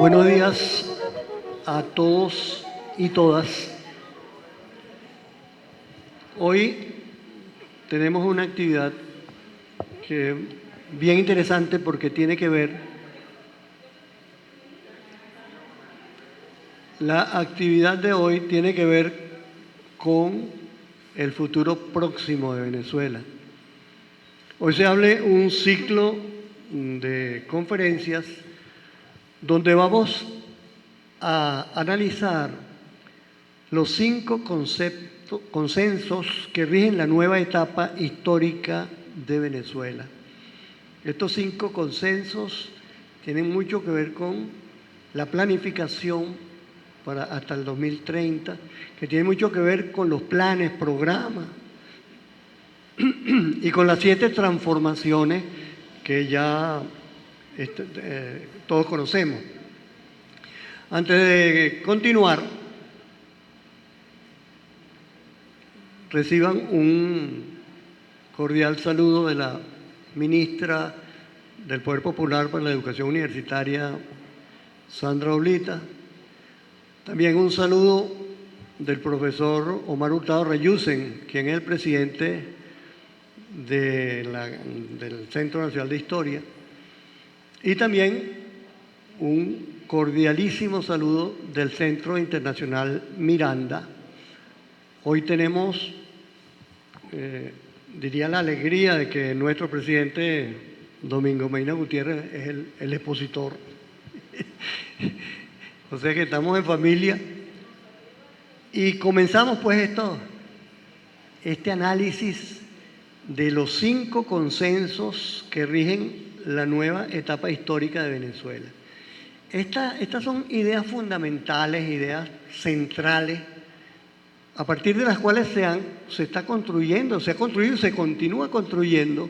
Buenos días a todos y todas. Hoy tenemos una actividad bien interesante porque tiene que ver, la actividad de hoy tiene que ver con el futuro próximo de Venezuela. Hoy se abre un ciclo de conferencias donde vamos a analizar los 5 consensos que rigen la nueva etapa histórica de Venezuela. Estos 5 consensos tienen mucho que ver con la planificación para hasta el 2030, que tiene mucho que ver con los planes, programas y con las 7 transformaciones que ya todos conocemos. Antes de continuar, reciban un cordial saludo de la ministra del Poder Popular para la Educación Universitaria, Sandra Oblita. También un saludo del profesor Omar Hurtado Reyusen, quien es el presidente del Centro Nacional de Historia. Y también un cordialísimo saludo del Centro Internacional Miranda. Hoy tenemos, diría, la alegría de que nuestro presidente Domingo Medina Gutiérrez es el expositor. O sea que estamos en familia. Y comenzamos pues este análisis de los 5 consensos que rigen la nueva etapa histórica de Venezuela. Estas son ideas fundamentales, ideas centrales, a partir de las cuales se está construyendo, se ha construido y se continúa construyendo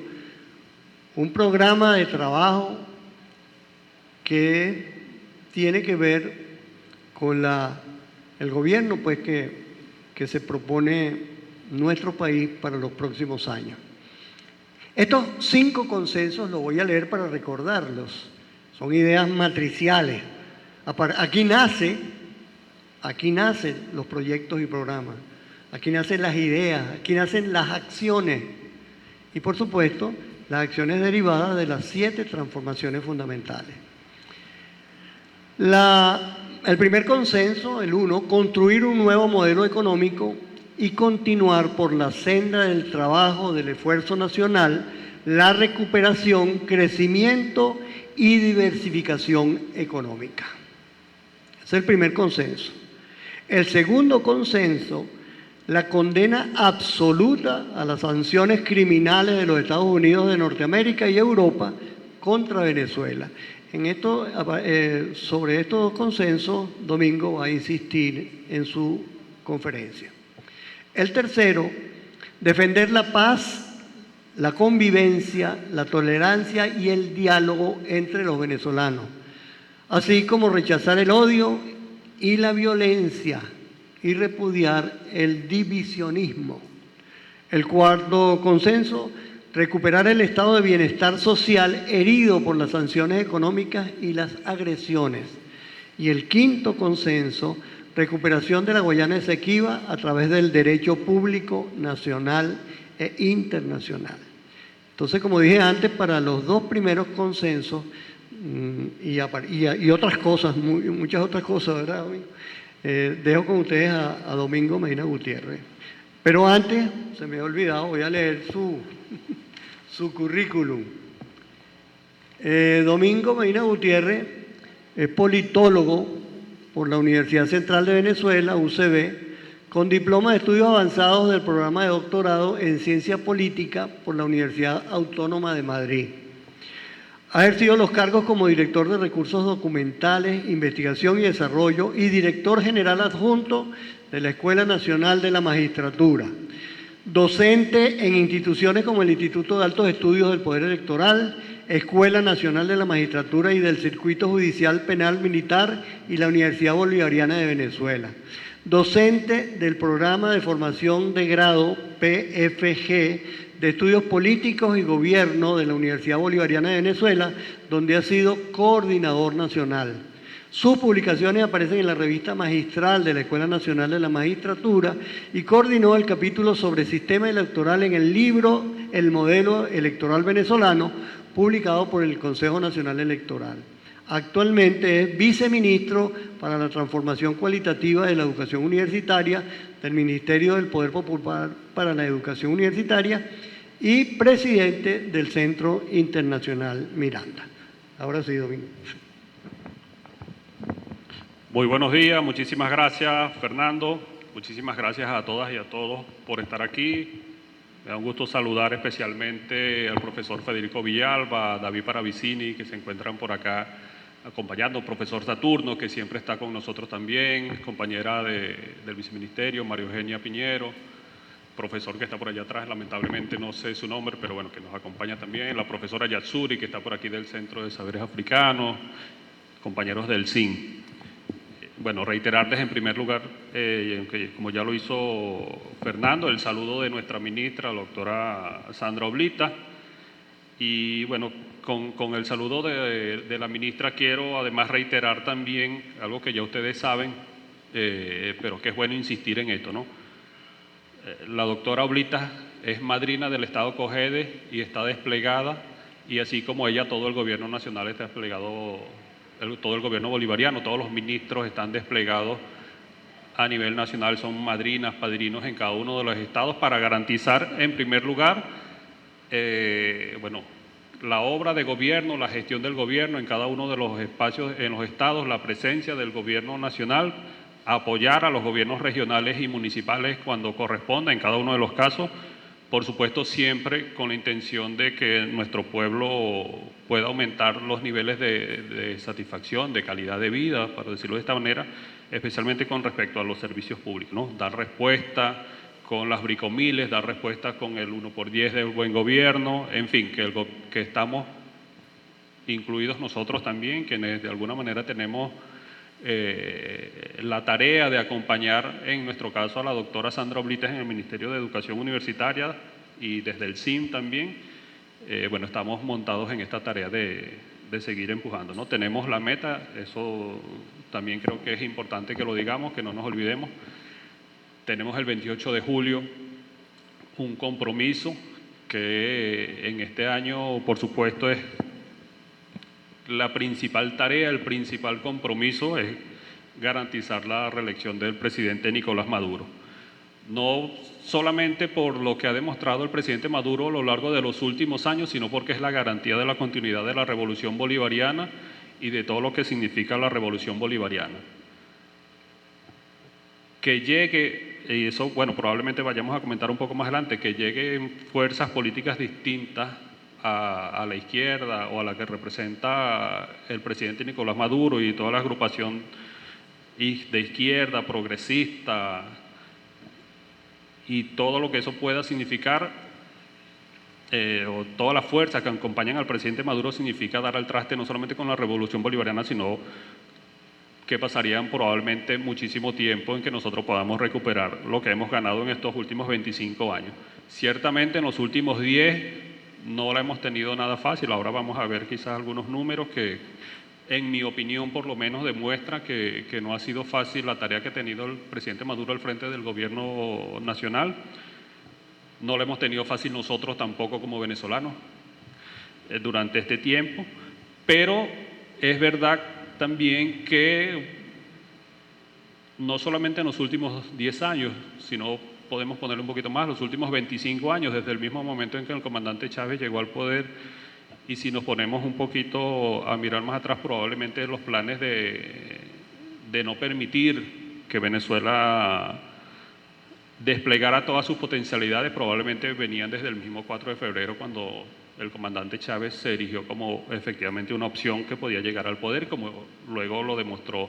un programa de trabajo que tiene que ver con el gobierno pues, que se propone nuestro país para los próximos años. Estos 5 consensos los voy a leer para recordarlos. Son ideas matriciales. Aquí nacen los proyectos y programas. Aquí nacen las ideas, aquí nacen las acciones. Y por supuesto, las acciones derivadas de las 7 transformaciones fundamentales. El primer consenso, el 1, construir un nuevo modelo económico y continuar por la senda del trabajo, del esfuerzo nacional, la recuperación, crecimiento y diversificación económica. Ese es el primer consenso. El segundo consenso, la condena absoluta a las sanciones criminales de los Estados Unidos de Norteamérica y Europa contra Venezuela. Sobre estos 2 consensos, Domingo va a insistir en su conferencia. El tercero, defender la paz, la convivencia, la tolerancia y el diálogo entre los venezolanos, así como rechazar el odio y la violencia y repudiar el divisionismo. El cuarto consenso, recuperar el estado de bienestar social herido por las sanciones económicas y las agresiones. Y el quinto consenso, recuperación de la Guayana Esequiba a través del derecho público nacional e internacional. Entonces, como dije antes, para los 2 primeros consensos y otras cosas, muchas otras cosas, ¿verdad? Dejo con ustedes a Domingo Medina Gutiérrez. Pero antes, se me ha olvidado, voy a leer su currículum. Domingo Medina Gutiérrez es politólogo por la Universidad Central de Venezuela, UCB, con diploma de estudios avanzados del programa de doctorado en Ciencia Política por la Universidad Autónoma de Madrid. Ha ejercido los cargos como director de Recursos Documentales, Investigación y Desarrollo y director general adjunto de la Escuela Nacional de la Magistratura. Docente en instituciones como el Instituto de Altos Estudios del Poder Electoral, Escuela Nacional de la Magistratura y del Circuito Judicial Penal Militar y la Universidad Bolivariana de Venezuela. Docente del Programa de Formación de Grado PFG de Estudios Políticos y Gobierno de la Universidad Bolivariana de Venezuela, donde ha sido coordinador nacional. Sus publicaciones aparecen en la revista magistral de la Escuela Nacional de la Magistratura y coordinó el capítulo sobre sistema electoral en el libro El modelo electoral venezolano, publicado por el Consejo Nacional Electoral. Actualmente es viceministro para la transformación cualitativa de la educación universitaria del Ministerio del Poder Popular para la Educación Universitaria y presidente del Centro Internacional Miranda. Ahora sí, Domingo. Muy buenos días, muchísimas gracias Fernando, muchísimas gracias a todas y a todos por estar aquí. Me da un gusto saludar especialmente al profesor Federico Villalba, a David Paravicini, que se encuentran por acá acompañando, profesor Saturno, que siempre está con nosotros también, compañera del viceministerio, María Eugenia Piñero, profesor que está por allá atrás, lamentablemente no sé su nombre, pero bueno, que nos acompaña también, la profesora Yatsuri, que está por aquí del Centro de Saberes Africanos, compañeros del CIN. Bueno, reiterarles en primer lugar, como ya lo hizo Fernando, el saludo de nuestra ministra, la doctora Sandra Oblita. Y bueno, con el saludo de la ministra quiero además reiterar también algo que ya ustedes saben, pero que es bueno insistir en esto, ¿no? La doctora Oblita es madrina del Estado Cogede y está desplegada, y así como ella, todo el gobierno nacional está desplegado, todo el gobierno bolivariano, todos los ministros están desplegados a nivel nacional, son madrinas, padrinos en cada uno de los estados para garantizar, en primer lugar, bueno, la obra de gobierno, la gestión del gobierno en cada uno de los espacios en los estados, la presencia del gobierno nacional, apoyar a los gobiernos regionales y municipales cuando corresponda en cada uno de los casos, por supuesto siempre con la intención de que nuestro pueblo pueda aumentar los niveles de satisfacción, de calidad de vida, para decirlo de esta manera, especialmente con respecto a los servicios públicos, ¿no? Dar respuesta con las bricomiles, dar respuesta con el 1x10 del buen gobierno, en fin, que estamos incluidos nosotros también, quienes de alguna manera tenemos la tarea de acompañar, en nuestro caso, a la doctora Sandra Oblitas en el Ministerio de Educación Universitaria y desde el CIM también. Bueno, estamos montados en esta tarea de seguir empujando, ¿no? Tenemos la meta, eso también creo que es importante que lo digamos, que no nos olvidemos. Tenemos el 28 de julio un compromiso que en este año, por supuesto, es la principal tarea, el principal compromiso es garantizar la reelección del presidente Nicolás Maduro. No solamente por lo que ha demostrado el presidente Maduro a lo largo de los últimos años, sino porque es la garantía de la continuidad de la revolución bolivariana y de todo lo que significa la revolución bolivariana. Que llegue, y eso, bueno, probablemente vayamos a comentar un poco más adelante, que lleguen fuerzas políticas distintas a la izquierda o a la que representa el presidente Nicolás Maduro y toda la agrupación de izquierda, progresista y todo lo que eso pueda significar, o todas las fuerzas que acompañan al presidente Maduro, significa dar al traste no solamente con la revolución bolivariana, sino que pasarían probablemente muchísimo tiempo en que nosotros podamos recuperar lo que hemos ganado en estos últimos 25 años. Ciertamente en los últimos 10 no la hemos tenido nada fácil. Ahora vamos a ver quizás algunos números que, en mi opinión, por lo menos demuestran que no ha sido fácil la tarea que ha tenido el presidente Maduro al frente del gobierno nacional. No la hemos tenido fácil nosotros tampoco como venezolanos durante este tiempo, pero es verdad también que no solamente en los últimos 10 años, sino podemos ponerle un poquito más, los últimos 25 años, desde el mismo momento en que el comandante Chávez llegó al poder, y si nos ponemos un poquito a mirar más atrás, probablemente los planes de no permitir que Venezuela desplegara todas sus potencialidades, probablemente venían desde el mismo 4 de febrero, cuando el comandante Chávez se erigió como efectivamente una opción que podía llegar al poder, como luego lo demostró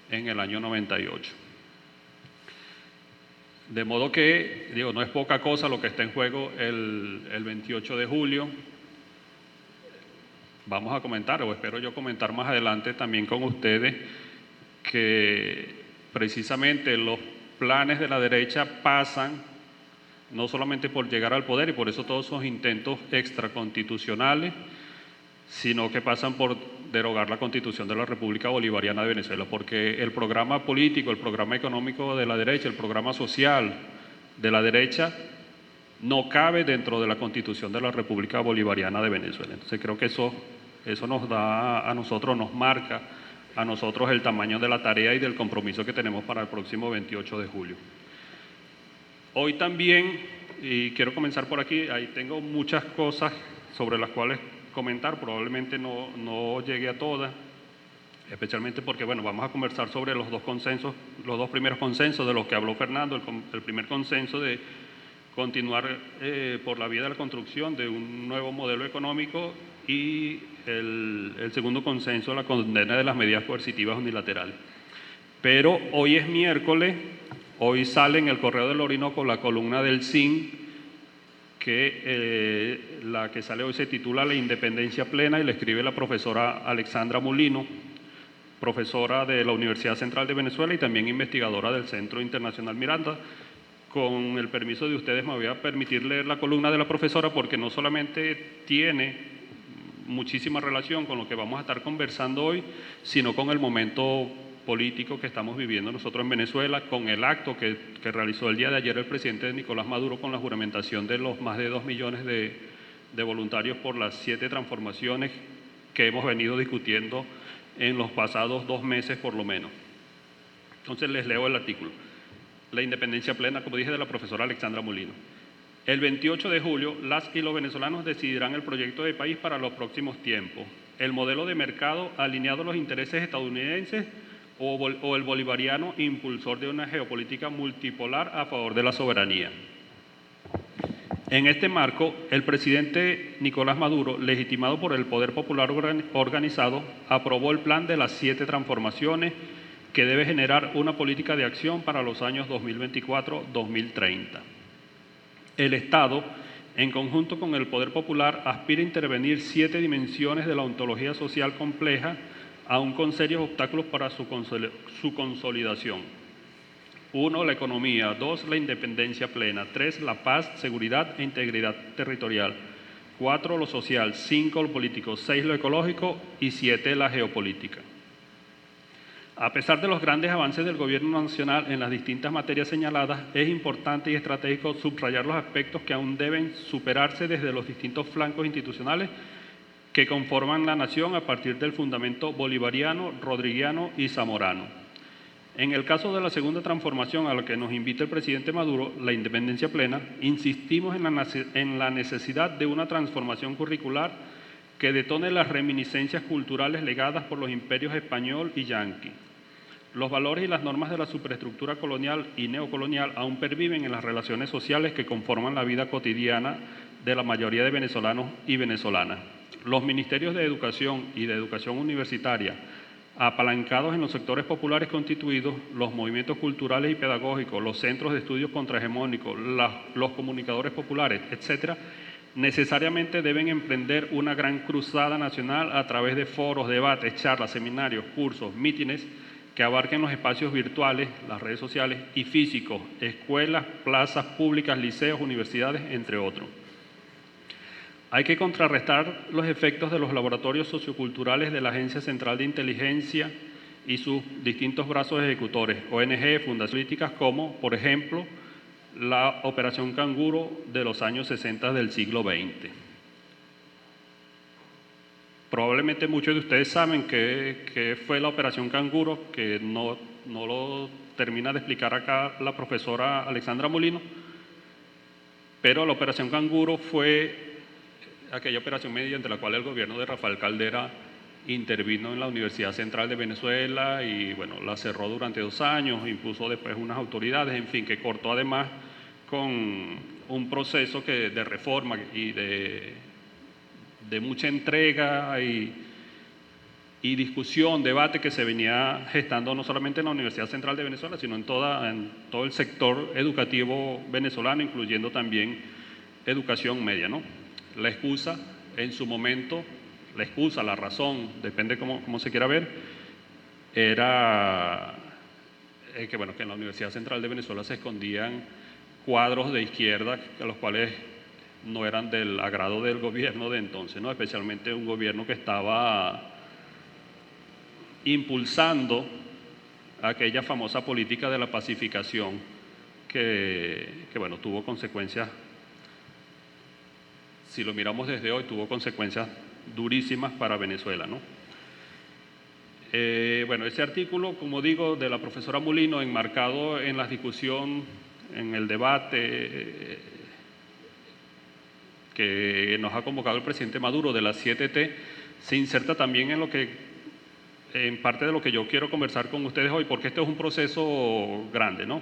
en el año 98. De modo que, digo, no es poca cosa lo que está en juego el 28 de julio. Vamos a comentar, o espero yo comentar más adelante también con ustedes, que precisamente los planes de la derecha pasan no solamente por llegar al poder, y por eso todos esos intentos extraconstitucionales, sino que pasan por derogar la Constitución de la República Bolivariana de Venezuela, porque el programa político, el programa económico de la derecha, el programa social de la derecha no cabe dentro de la Constitución de la República Bolivariana de Venezuela. Entonces creo que eso nos da a nosotros, nos marca a nosotros el tamaño de la tarea y del compromiso que tenemos para el próximo 28 de julio. Hoy también, y quiero comenzar por aquí, ahí tengo muchas cosas sobre las cuales comentar, probablemente no llegue a todas, especialmente porque, bueno, vamos a conversar sobre los dos primeros consensos de los que habló Fernando, el primer consenso de continuar por la vía de la construcción de un nuevo modelo económico y el segundo consenso, la condena de las medidas coercitivas unilaterales. Pero hoy es miércoles, hoy sale en el Correo del Orinoco la columna del CIN, la que sale hoy se titula La Independencia Plena y la escribe la profesora Alexandra Molino, profesora de la Universidad Central de Venezuela y también investigadora del Centro Internacional Miranda. Con el permiso de ustedes me voy a permitir leer la columna de la profesora porque no solamente tiene muchísima relación con lo que vamos a estar conversando hoy, sino con el momento político que estamos viviendo nosotros en Venezuela, con el acto que realizó el día de ayer el presidente Nicolás Maduro con la juramentación de los más de 2 millones de voluntarios por las 7 transformaciones que hemos venido discutiendo en los pasados 2 meses por lo menos. Entonces les leo el artículo. La independencia plena, como dije, de la profesora Alexandra Molino. El 28 de julio, las y los venezolanos decidirán el proyecto de país para los próximos tiempos. El modelo de mercado alineado a los intereses estadounidenses o el bolivariano impulsor de una geopolítica multipolar a favor de la soberanía. En este marco, el presidente Nicolás Maduro, legitimado por el Poder Popular Organizado, aprobó el plan de las 7 transformaciones que debe generar una política de acción para los años 2024-2030. El Estado, en conjunto con el Poder Popular, aspira a intervenir 7 dimensiones de la ontología social compleja, aún con serios obstáculos para su consolidación. 1. La economía. 2. La independencia plena. 3. La paz, seguridad e integridad territorial. 4. Lo social. 5. Lo político. 6. Lo ecológico. Y 7. La geopolítica. A pesar de los grandes avances del Gobierno nacional en las distintas materias señaladas, es importante y estratégico subrayar los aspectos que aún deben superarse desde los distintos flancos institucionales que conforman la nación a partir del fundamento bolivariano, rodriguiano y zamorano. En el caso de la segunda transformación a la que nos invita el presidente Maduro, la independencia plena, insistimos en la necesidad de una transformación curricular que detone las reminiscencias culturales legadas por los imperios español y yanqui. Los valores y las normas de la superestructura colonial y neocolonial aún perviven en las relaciones sociales que conforman la vida cotidiana de la mayoría de venezolanos y venezolanas. Los ministerios de Educación y de Educación Universitaria, apalancados en los sectores populares constituidos, los movimientos culturales y pedagógicos, los centros de estudios contrahegemónicos, los comunicadores populares, etc., necesariamente deben emprender una gran cruzada nacional a través de foros, debates, charlas, seminarios, cursos, mítines que abarquen los espacios virtuales, las redes sociales y físicos, escuelas, plazas públicas, liceos, universidades, entre otros. Hay que contrarrestar los efectos de los laboratorios socioculturales de la Agencia Central de Inteligencia y sus distintos brazos ejecutores, ONG, fundaciones políticas como, por ejemplo, la Operación Canguro de los años 60 del siglo XX. Probablemente muchos de ustedes saben qué fue la Operación Canguro, que no lo termina de explicar acá la profesora Alexandra Molino, pero la Operación Canguro fue aquella operación mediante la cual el gobierno de Rafael Caldera intervino en la Universidad Central de Venezuela y, bueno, la cerró durante 2 años, impuso después unas autoridades, en fin, que cortó además con un proceso de reforma y de mucha entrega y discusión, debate que se venía gestando no solamente en la Universidad Central de Venezuela, sino en todo el sector educativo venezolano, incluyendo también educación media, ¿no? La excusa, en su momento, la razón, depende cómo se quiera ver, era que en la Universidad Central de Venezuela se escondían cuadros de izquierda, a los cuales no eran del agrado del gobierno de entonces, ¿no? Especialmente un gobierno que estaba impulsando aquella famosa política de la pacificación que bueno, tuvo consecuencias, si lo miramos desde hoy, tuvo consecuencias durísimas para Venezuela, ¿no? Bueno, ese artículo, como digo, de la profesora Molino, enmarcado en la discusión, en el debate que nos ha convocado el presidente Maduro de las 7T, se inserta también en parte de lo que yo quiero conversar con ustedes hoy, porque este es un proceso grande, ¿no?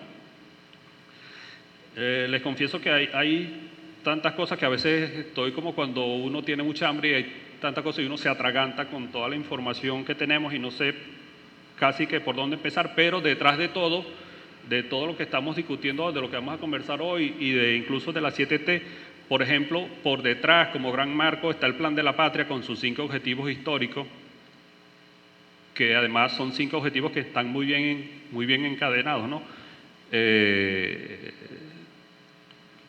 Les confieso que hay tantas cosas que a veces estoy como cuando uno tiene mucha hambre y hay tantas cosas y uno se atraganta con toda la información que tenemos y no sé casi que por dónde empezar, pero detrás de todo lo que estamos discutiendo, de lo que vamos a conversar hoy y incluso de la 7T, por ejemplo, por detrás, como gran marco, está el Plan de la Patria con sus 5 objetivos históricos, que además son 5 objetivos que están muy bien encadenados, ¿no?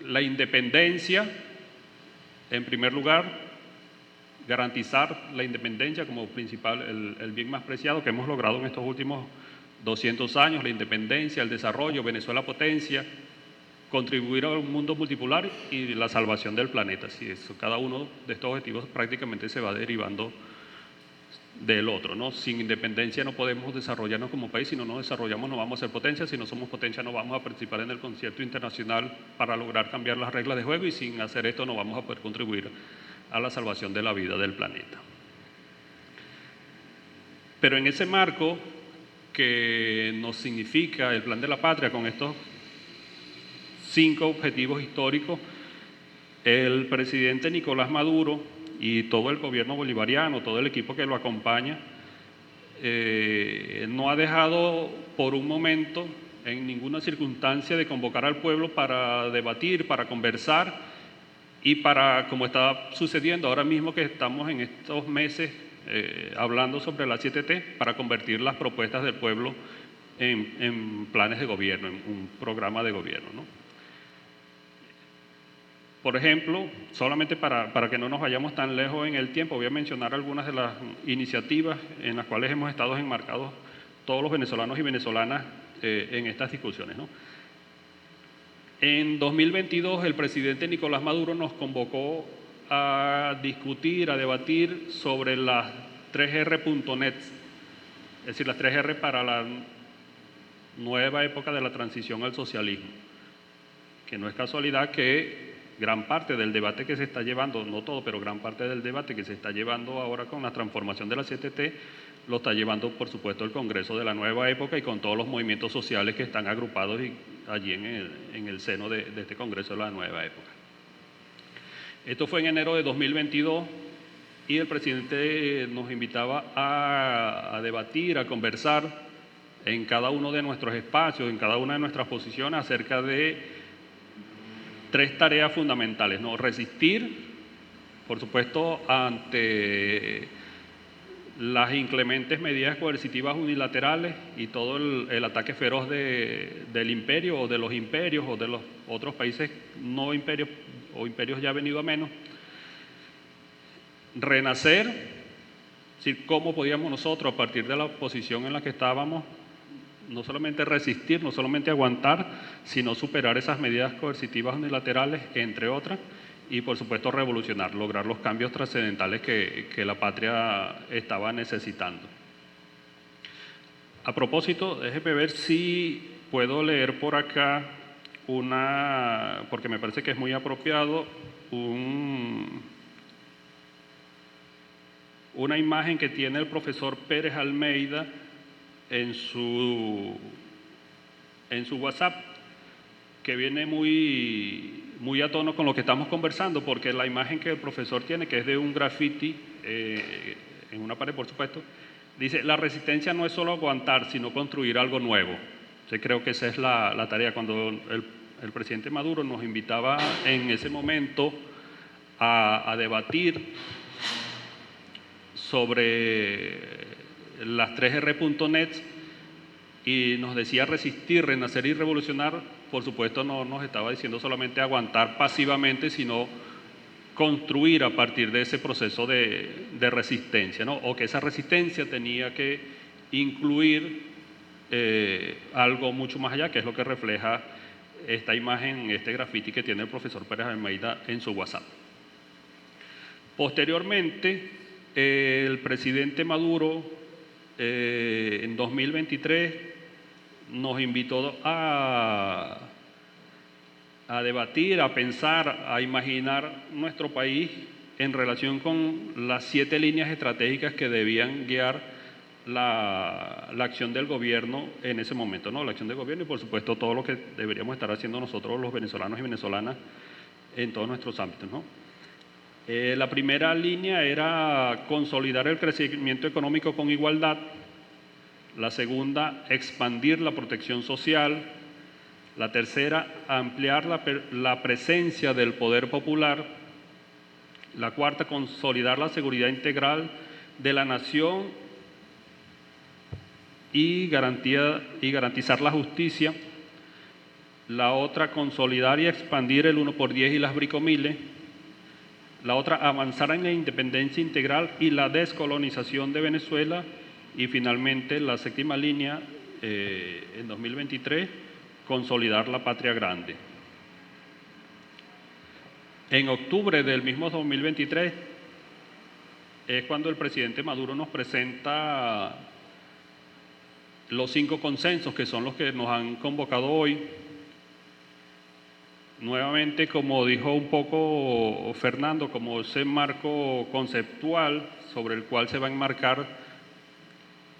La independencia, en primer lugar, garantizar la independencia como principal, el bien más preciado que hemos logrado en estos últimos 200 años, la independencia, el desarrollo, Venezuela potencia, contribuir a un mundo multipolar y la salvación del planeta. Así es, cada uno de estos objetivos prácticamente se va derivando del otro, ¿no? Sin independencia no podemos desarrollarnos como país. Si no nos desarrollamos no vamos a ser potencia, si no somos potencia no vamos a participar en el concierto internacional para lograr cambiar las reglas de juego, y sin hacer esto no vamos a poder contribuir a la salvación de la vida del planeta. Pero en ese marco que nos significa el Plan de la Patria, con estos 5 objetivos históricos, el presidente Nicolás Maduro y todo el gobierno bolivariano, todo el equipo que lo acompaña, no ha dejado por un momento, en ninguna circunstancia, de convocar al pueblo para debatir, para conversar y para, como está sucediendo ahora mismo que estamos en estos meses hablando sobre la 7T, para convertir las propuestas del pueblo en planes de gobierno, en un programa de gobierno, ¿no? Por ejemplo, solamente para que no nos vayamos tan lejos en el tiempo, voy a mencionar algunas de las iniciativas en las cuales hemos estado enmarcados todos los venezolanos y venezolanas en estas discusiones, ¿no? En 2022 el presidente Nicolás Maduro nos convocó a discutir, a debatir sobre las 3R.net, es decir, las 3R para la nueva época de la transición al socialismo, que no es casualidad que gran parte del debate que se está llevando, no todo, pero gran parte del debate que se está llevando ahora con la transformación de la 7T, lo está llevando, por supuesto, el Congreso de la Nueva Época y con todos los movimientos sociales que están agrupados allí en el seno de este Congreso de la Nueva Época. Esto fue en enero de 2022 y el presidente nos invitaba a debatir, a conversar en cada uno de nuestros espacios, en cada una de nuestras posiciones acerca de 3 tareas fundamentales, ¿no? Resistir, por supuesto, ante las inclementes medidas coercitivas unilaterales y todo el ataque feroz del imperio o de los imperios o de los otros países no imperios o imperios ya venido a menos. Renacer, es decir, cómo podíamos nosotros, a partir de la posición en la que estábamos, no solamente resistir, no solamente aguantar, sino superar esas medidas coercitivas unilaterales, entre otras, y por supuesto revolucionar, lograr los cambios trascendentales que la patria estaba necesitando. A propósito, déjeme ver si puedo leer por acá porque me parece que es muy apropiado, una imagen que tiene el profesor Pérez Almeida en su WhatsApp, que viene muy a tono con lo que estamos conversando, porque la imagen que el profesor tiene, que es de un graffiti en una pared, por supuesto, dice: la resistencia no es solo aguantar, sino construir algo nuevo. Yo creo que esa es la tarea. Cuando el presidente Maduro nos invitaba en ese momento a debatir sobre las 3R.net y nos decía resistir, renacer y revolucionar, por supuesto no nos estaba diciendo solamente aguantar pasivamente, sino construir a partir de ese proceso de resistencia, ¿no? O que esa resistencia tenía que incluir algo mucho más allá, que es lo que refleja esta imagen, este graffiti que tiene el profesor Pérez Almeida en su WhatsApp. Posteriormente, el presidente Maduro en 2023 nos invitó a debatir, a pensar, a imaginar nuestro país en relación con las 7 líneas estratégicas que debían guiar la acción del gobierno en ese momento, ¿no? La acción del gobierno y, por supuesto, todo lo que deberíamos estar haciendo nosotros, los venezolanos y venezolanas, en todos nuestros ámbitos, ¿no? La primera línea era consolidar el crecimiento económico con igualdad. La segunda, expandir la protección social. La tercera, ampliar la presencia del poder popular. La cuarta, consolidar la seguridad integral de la nación y garantizar la justicia. La otra, consolidar y expandir el 1x10 y las bricomiles. La otra, avanzar en la independencia integral y la descolonización de Venezuela. Y finalmente, la séptima línea, en 2023, consolidar la patria grande. En octubre del mismo 2023 es cuando el presidente Maduro nos presenta los 5 consensos, que son los que nos han convocado hoy. Nuevamente, como dijo un poco Fernando, como ese marco conceptual sobre el cual se va a enmarcar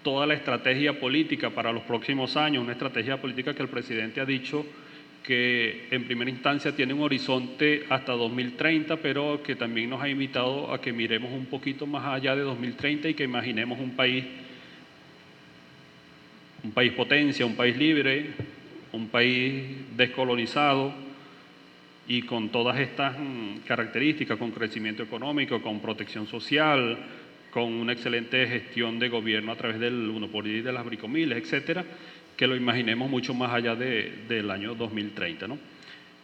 toda la estrategia política para los próximos años, una estrategia política que el presidente ha dicho que en primera instancia tiene un horizonte hasta 2030, pero que también nos ha invitado a que miremos un poquito más allá de 2030 y que imaginemos un país potencia, un país libre, un país descolonizado y con todas estas características, con crecimiento económico, con protección social, con una excelente gestión de gobierno a través del 1x10 de las bricomiles, etcétera, que lo imaginemos mucho más allá del año 2030, ¿no?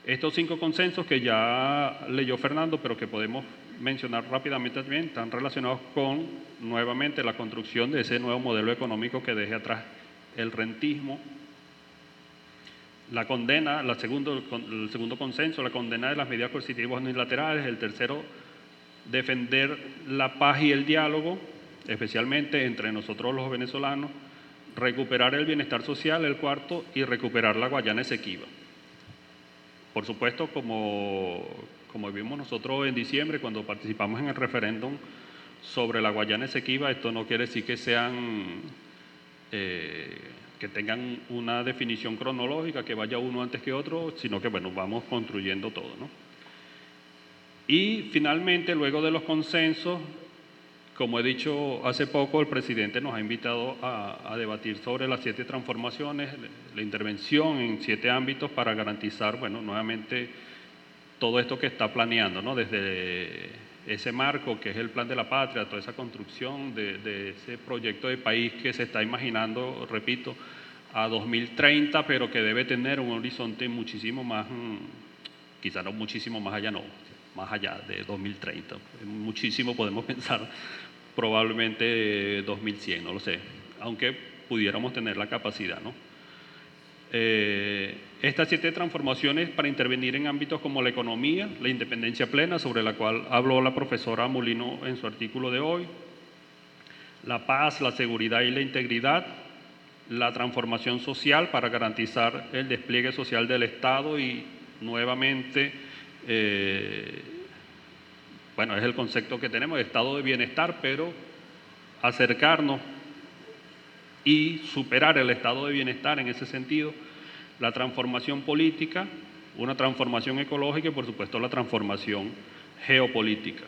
Estos 5 consensos que ya leyó Fernando, pero que podemos mencionar rápidamente también, están relacionados con, nuevamente, la construcción de ese nuevo modelo económico que deje atrás el rentismo, la condena, el segundo consenso, la condena de las medidas coercitivas unilaterales. El tercero, defender la paz y el diálogo, especialmente entre nosotros los venezolanos. Recuperar el bienestar social, el cuarto, y recuperar la Guayana Esequiba. Por supuesto, como vimos nosotros en diciembre, cuando participamos en el referéndum sobre la Guayana Esequiba, esto no quiere decir que que tengan una definición cronológica, que vaya uno antes que otro, sino que, bueno, vamos construyendo todo, ¿no? Y finalmente, luego de los consensos, como he dicho hace poco, el presidente nos ha invitado a debatir sobre las 7 transformaciones, la intervención en 7 ámbitos para garantizar, bueno, nuevamente todo esto que está planeando, ¿no? Desde ese marco que es el Plan de la Patria, toda esa construcción de ese proyecto de país que se está imaginando, repito, a 2030, pero que debe tener un horizonte muchísimo más, quizá no muchísimo más allá, no, más allá de 2030. Muchísimo podemos pensar, probablemente 2100, no lo sé, aunque pudiéramos tener la capacidad, ¿no? Estas 7 transformaciones para intervenir en ámbitos como la economía, la independencia plena, sobre la cual habló la profesora Molino en su artículo de hoy, la paz, la seguridad y la integridad, la transformación social para garantizar el despliegue social del Estado y nuevamente, bueno, es el concepto que tenemos, de estado de bienestar, pero acercarnos y superar el estado de bienestar en ese sentido, la transformación política, una transformación ecológica y, por supuesto, la transformación geopolítica.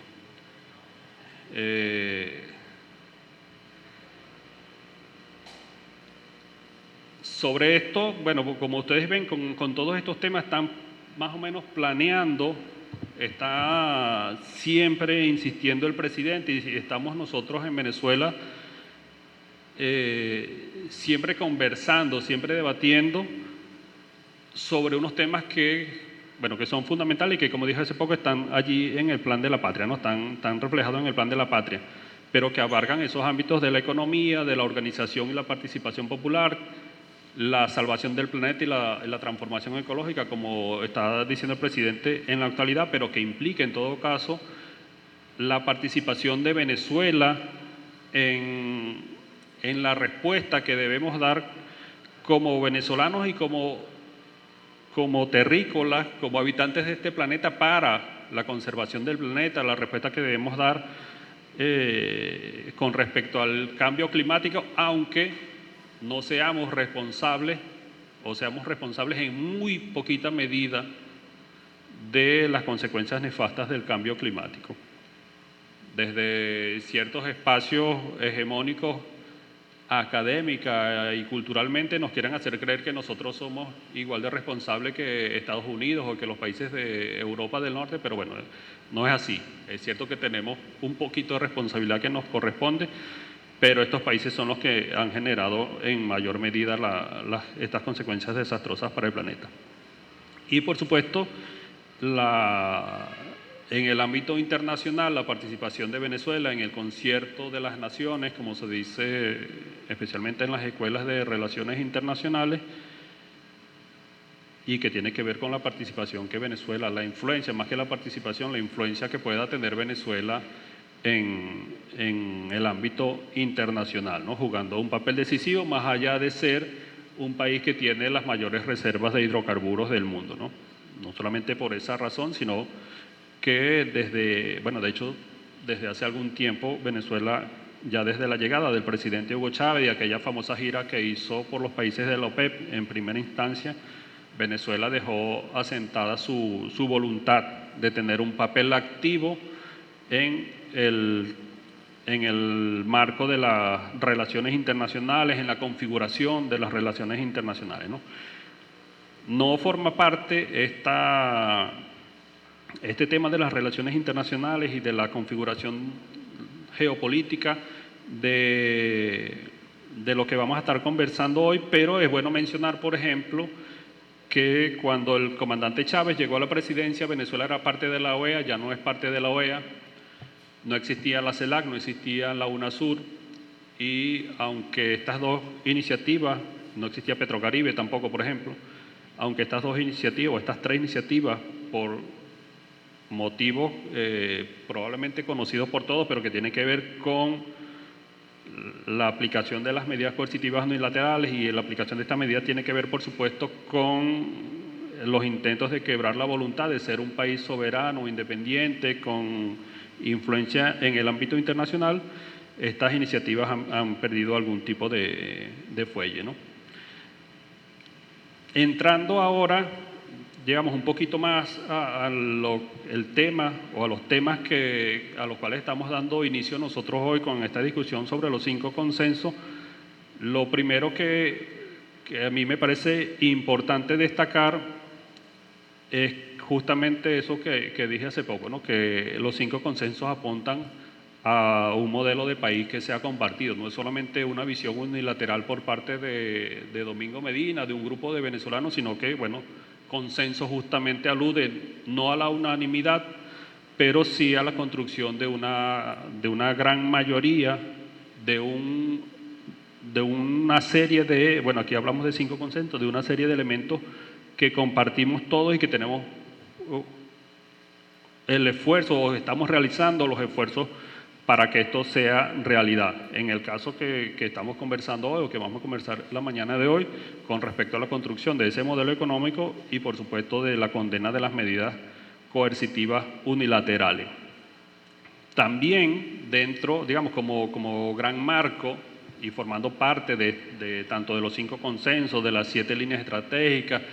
Sobre esto, bueno, como ustedes ven, con todos estos temas están más o menos planeando, está siempre insistiendo el presidente y estamos nosotros en Venezuela siempre conversando, siempre debatiendo sobre unos temas que, bueno, que son fundamentales y que, como dije hace poco, están allí en el Plan de la Patria, ¿no? Están reflejados en el Plan de la Patria. pero que abarcan esos ámbitos de la economía, de la organización y la participación popular, la salvación del planeta y la transformación ecológica, como está diciendo el presidente en la actualidad, pero que implica en todo caso la participación de Venezuela en la respuesta que debemos dar como venezolanos y como terrícolas, como habitantes de este planeta, para la conservación del planeta, la respuesta que debemos dar con respecto al cambio climático, aunque no seamos responsables o seamos responsables en muy poquita medida de las consecuencias nefastas del cambio climático. Desde ciertos espacios hegemónicos académica y culturalmente nos quieren hacer creer que nosotros somos igual de responsables que Estados Unidos o que los países de Europa del Norte, pero bueno, no es así. Es cierto que tenemos un poquito de responsabilidad que nos corresponde, pero estos países son los que han generado en mayor medida estas consecuencias desastrosas para el planeta. Y por supuesto, en el ámbito internacional, la participación de Venezuela en el concierto de las naciones, como se dice especialmente en las escuelas de relaciones internacionales, y que tiene que ver con la participación que Venezuela, la influencia, más que la participación, la influencia que pueda tener Venezuela en el ámbito internacional, ¿no? Jugando un papel decisivo más allá de ser un país que tiene las mayores reservas de hidrocarburos del mundo, ¿no? No solamente por esa razón, sino que desde hace algún tiempo Venezuela, ya desde la llegada del presidente Hugo Chávez y aquella famosa gira que hizo por los países de la OPEP en primera instancia, Venezuela dejó asentada su voluntad de tener un papel activo en el marco de las relaciones internacionales, en la configuración de las relaciones internacionales, ¿no? No forma parte este tema de las relaciones internacionales y de la configuración geopolítica de lo que vamos a estar conversando hoy, pero es bueno mencionar, por ejemplo, que cuando el comandante Chávez llegó a la presidencia, Venezuela era parte de la OEA, ya no es parte de la OEA, no existía la CELAC, no existía la UNASUR, y aunque estas dos iniciativas, no existía Petrocaribe tampoco, por ejemplo, aunque estas dos iniciativas, o estas tres iniciativas, por motivos probablemente conocidos por todos, pero que tienen que ver con la aplicación de las medidas coercitivas unilaterales, y la aplicación de estas medidas tiene que ver, por supuesto, con los intentos de quebrar la voluntad de ser un país soberano, independiente, con influencia en el ámbito internacional. Estas iniciativas han perdido algún tipo de fuelle, ¿no? Entrando ahora, llegamos un poquito más el tema o a los temas a los cuales estamos dando inicio nosotros hoy con esta discusión sobre los 5 consensos. Lo primero que a mí me parece importante destacar es justamente eso que dije hace poco, ¿no? Que los 5 consensos apuntan a un modelo de país que sea compartido, no es solamente una visión unilateral por parte de Domingo Medina, de un grupo de venezolanos, sino que, bueno, consenso justamente alude no a la unanimidad, pero sí a la construcción de una gran mayoría, de una serie de, bueno, aquí hablamos de 5 consensos, de una serie de elementos que compartimos todos y que tenemos el esfuerzo, o estamos realizando los esfuerzos para que esto sea realidad. En el caso que estamos conversando hoy, o que vamos a conversar la mañana de hoy, con respecto a la construcción de ese modelo económico y, por supuesto, de la condena de las medidas coercitivas unilaterales. También dentro, digamos, como gran marco y formando parte de tanto de los 5 consensos, de las 7 líneas estratégicas,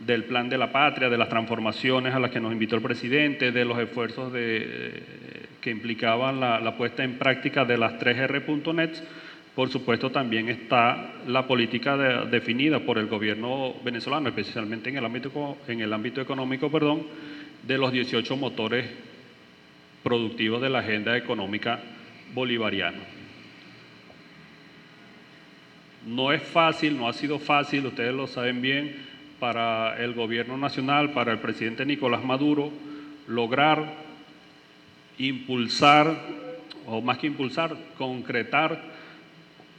del plan de la patria, de las transformaciones a las que nos invitó el presidente, de los esfuerzos que implicaban la puesta en práctica de las 3R.net, por supuesto también está la política definida por el gobierno venezolano, especialmente en el ámbito económico, de los 18 motores productivos de la agenda económica bolivariana. No es fácil, no ha sido fácil, ustedes lo saben bien, para el gobierno nacional, para el presidente Nicolás Maduro, lograr impulsar o más que impulsar, concretar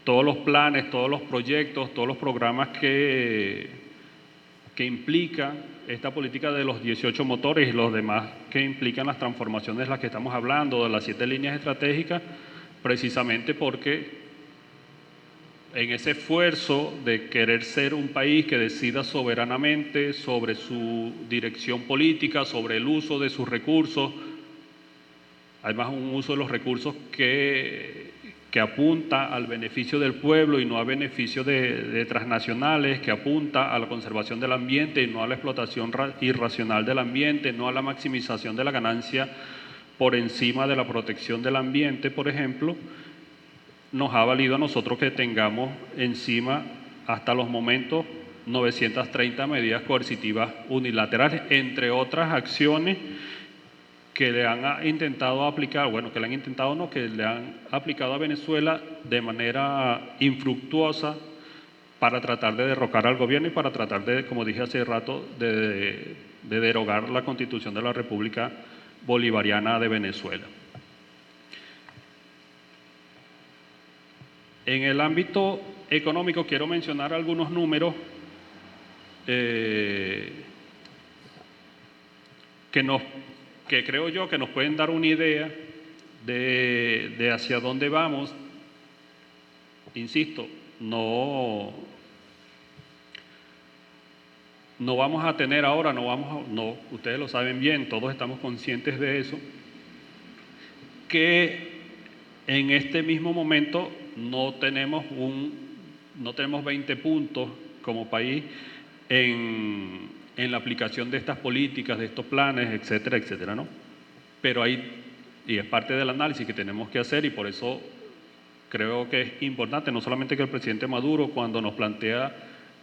todos los planes, todos los proyectos, todos los programas que implican esta política de los 18 motores y los demás que implican las transformaciones de las que estamos hablando, de las 7 líneas estratégicas, precisamente porque en ese esfuerzo de querer ser un país que decida soberanamente sobre su dirección política, sobre el uso de sus recursos, además un uso de los recursos que apunta al beneficio del pueblo y no a beneficio de transnacionales, que apunta a la conservación del ambiente y no a la explotación irracional del ambiente, no a la maximización de la ganancia por encima de la protección del ambiente, por ejemplo, nos ha valido a nosotros que tengamos encima hasta los momentos 930 medidas coercitivas unilaterales, entre otras acciones que le han intentado aplicar, bueno, que le han intentado no, que le han aplicado a Venezuela de manera infructuosa para tratar de derrocar al gobierno y para tratar de, como dije hace rato, de derogar la Constitución de la República Bolivariana de Venezuela. En el ámbito económico quiero mencionar algunos números que creo yo que nos pueden dar una idea de hacia dónde vamos. Insisto, no vamos a tener ahora, ustedes lo saben bien, todos estamos conscientes de eso, que en este mismo momento no tenemos 20 puntos como país en la aplicación de estas políticas, de estos planes, etcétera, etcétera, ¿no? Pero y es parte del análisis que tenemos que hacer y por eso creo que es importante, no solamente que el presidente Maduro, cuando nos plantea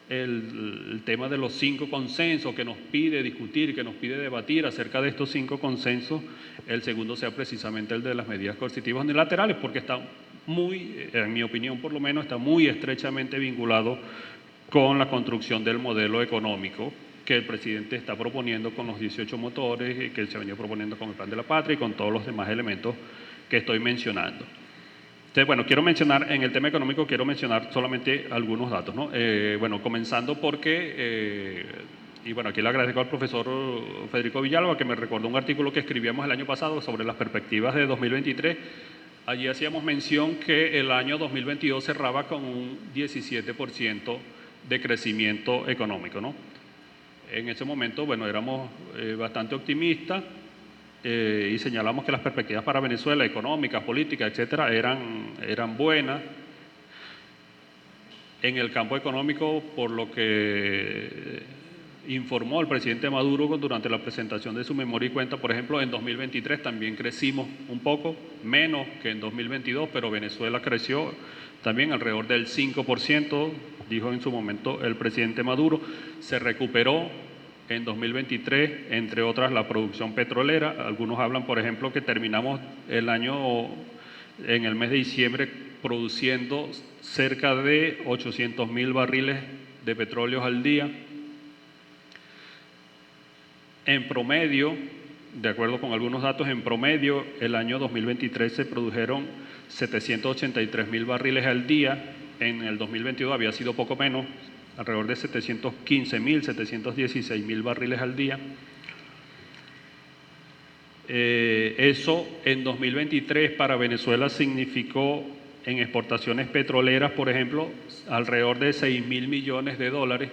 el tema de los 5 consensos que nos pide discutir, que nos pide debatir acerca de estos 5 consensos, el segundo sea precisamente el de las medidas coercitivas unilaterales, porque está muy, en mi opinión por lo menos, está muy estrechamente vinculado con la construcción del modelo económico que el presidente está proponiendo con los 18 motores, que se ha venido proponiendo con el Plan de la Patria y con todos los demás elementos que estoy mencionando. Entonces, bueno, en el tema económico quiero mencionar solamente algunos datos, ¿no? Bueno, comenzando porque, y bueno, aquí le agradezco al profesor Federico Villalba que me recordó un artículo que escribíamos el año pasado sobre las perspectivas de 2023. Allí hacíamos mención que el año 2022 cerraba con un 17% de crecimiento económico, ¿no? En ese momento, bueno, éramos bastante optimistas y señalamos que las perspectivas para Venezuela, económicas, políticas, etcétera, eran buenas. En el campo económico, por lo que informó el presidente Maduro durante la presentación de su memoria y cuenta, por ejemplo, en 2023 también crecimos un poco, menos que en 2022, pero Venezuela creció también alrededor del 5%, dijo en su momento el presidente Maduro. Se recuperó en 2023, entre otras, la producción petrolera. Algunos hablan, por ejemplo, que terminamos el año en el mes de diciembre produciendo cerca de 800.000 barriles de petróleo al día. En promedio, de acuerdo con algunos datos, en promedio el año 2023 se produjeron 783.000 barriles al día. En el 2022 había sido poco menos, alrededor de 715.000, 716.000 barriles al día. Eso en 2023 para Venezuela significó en exportaciones petroleras, por ejemplo, alrededor de 6.000 millones de dólares,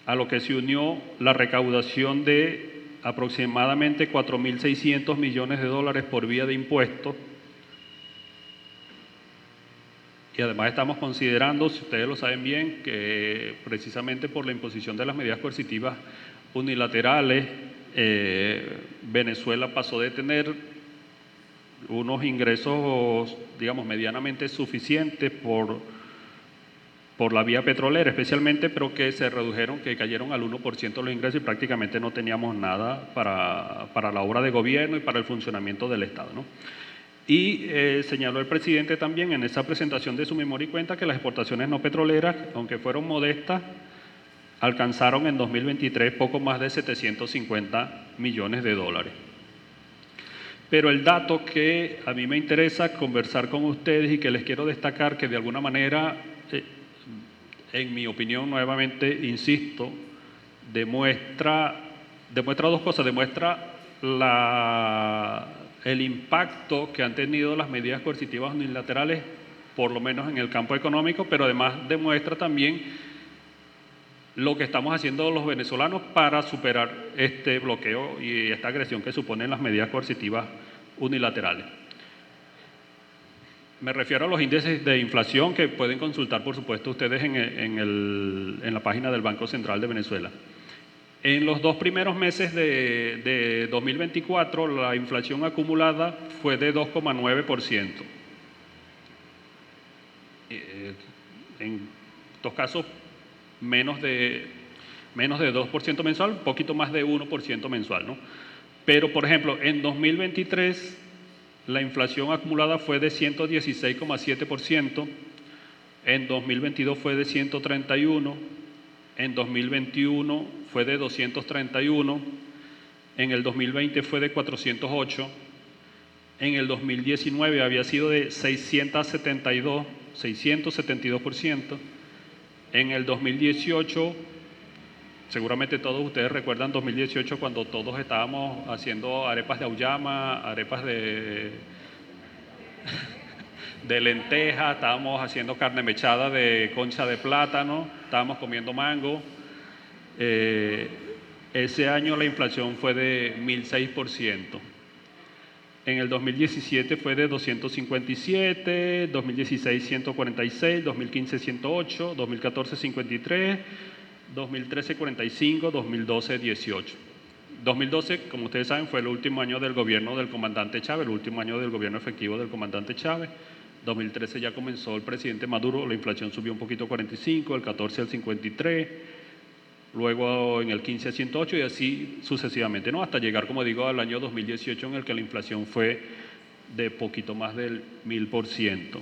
a lo que se unió la recaudación de aproximadamente 4.600 millones de dólares por vía de impuestos. Y además estamos considerando, si ustedes lo saben bien, que precisamente por la imposición de las medidas coercitivas unilaterales, Venezuela pasó de tener unos ingresos, digamos, medianamente suficientes por la vía petrolera especialmente, pero que se redujeron, que cayeron al 1% los ingresos y prácticamente no teníamos nada para la obra de gobierno y para el funcionamiento del Estado, ¿no? Y señaló el presidente también en esa presentación de su memoria y cuenta que las exportaciones no petroleras, aunque fueron modestas, alcanzaron en 2023 poco más de 750 millones de dólares. Pero el dato que a mí me interesa conversar con ustedes y que les quiero destacar, que de alguna manera, en mi opinión, nuevamente, insisto, demuestra dos cosas. Demuestra el impacto que han tenido las medidas coercitivas unilaterales, por lo menos en el campo económico, pero además demuestra también lo que estamos haciendo los venezolanos para superar este bloqueo y esta agresión que suponen las medidas coercitivas unilaterales. Me refiero a los índices de inflación que pueden consultar, por supuesto, ustedes en la página del Banco Central de Venezuela. En los 2 primeros meses de 2024, la inflación acumulada fue de 2,9%. En estos casos, menos de 2% mensual, un poquito más de 1% mensual, ¿no? Pero, por ejemplo, en 2023, la inflación acumulada fue de 116,7%, en 2022 fue de 131%, en 2021 fue de 231%, en el 2020 fue de 408%, en el 2019 había sido de 672%, en el 2018, seguramente todos ustedes recuerdan 2018 cuando todos estábamos haciendo arepas de auyama, arepas de lenteja, estábamos haciendo carne mechada de concha de plátano, estábamos comiendo mango. Ese año la inflación fue de 1.006%. En el 2017 fue de 257, 2016 146, 2015 108, 2014 53, 2013 45, 2012 18. 2012, como ustedes saben, fue el último año del gobierno del comandante Chávez, el último año del gobierno efectivo del comandante Chávez. 2013 ya comenzó el presidente Maduro, la inflación subió un poquito a 45, el 14 al 53, luego en el 15 a 108 y así sucesivamente, ¿no? Hasta llegar, como digo, al año 2018 en el que la inflación fue de poquito más del 1000%.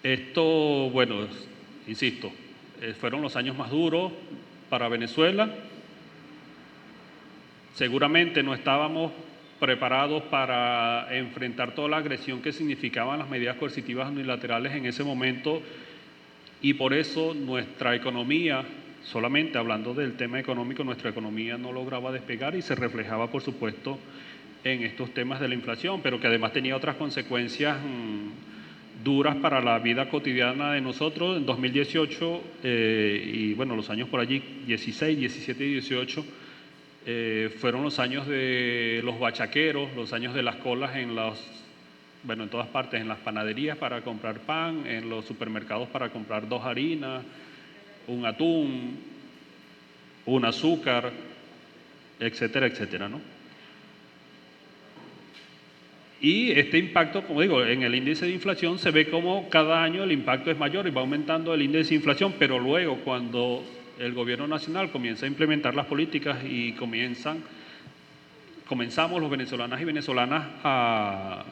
Esto, bueno, insisto, fueron los años más duros para Venezuela. Seguramente no estábamos preparados para enfrentar toda la agresión que significaban las medidas coercitivas unilaterales en ese momento y por eso nuestra economía, solamente hablando del tema económico, nuestra economía no lograba despegar y se reflejaba, por supuesto, en estos temas de la inflación, pero que además tenía otras consecuencias duras para la vida cotidiana de nosotros. En 2018 y bueno, los años por allí, 16, 17 y 18, fueron los años de los bachaqueros, los años de las colas en todas partes, en las panaderías para comprar pan, en los supermercados para comprar 2 harinas, un atún, un azúcar, etcétera, etcétera, ¿no? Y este impacto, como digo, en el índice de inflación se ve como cada año el impacto es mayor y va aumentando el índice de inflación, pero luego cuando el gobierno nacional comienza a implementar las políticas y comenzamos los venezolanas y venezolanas a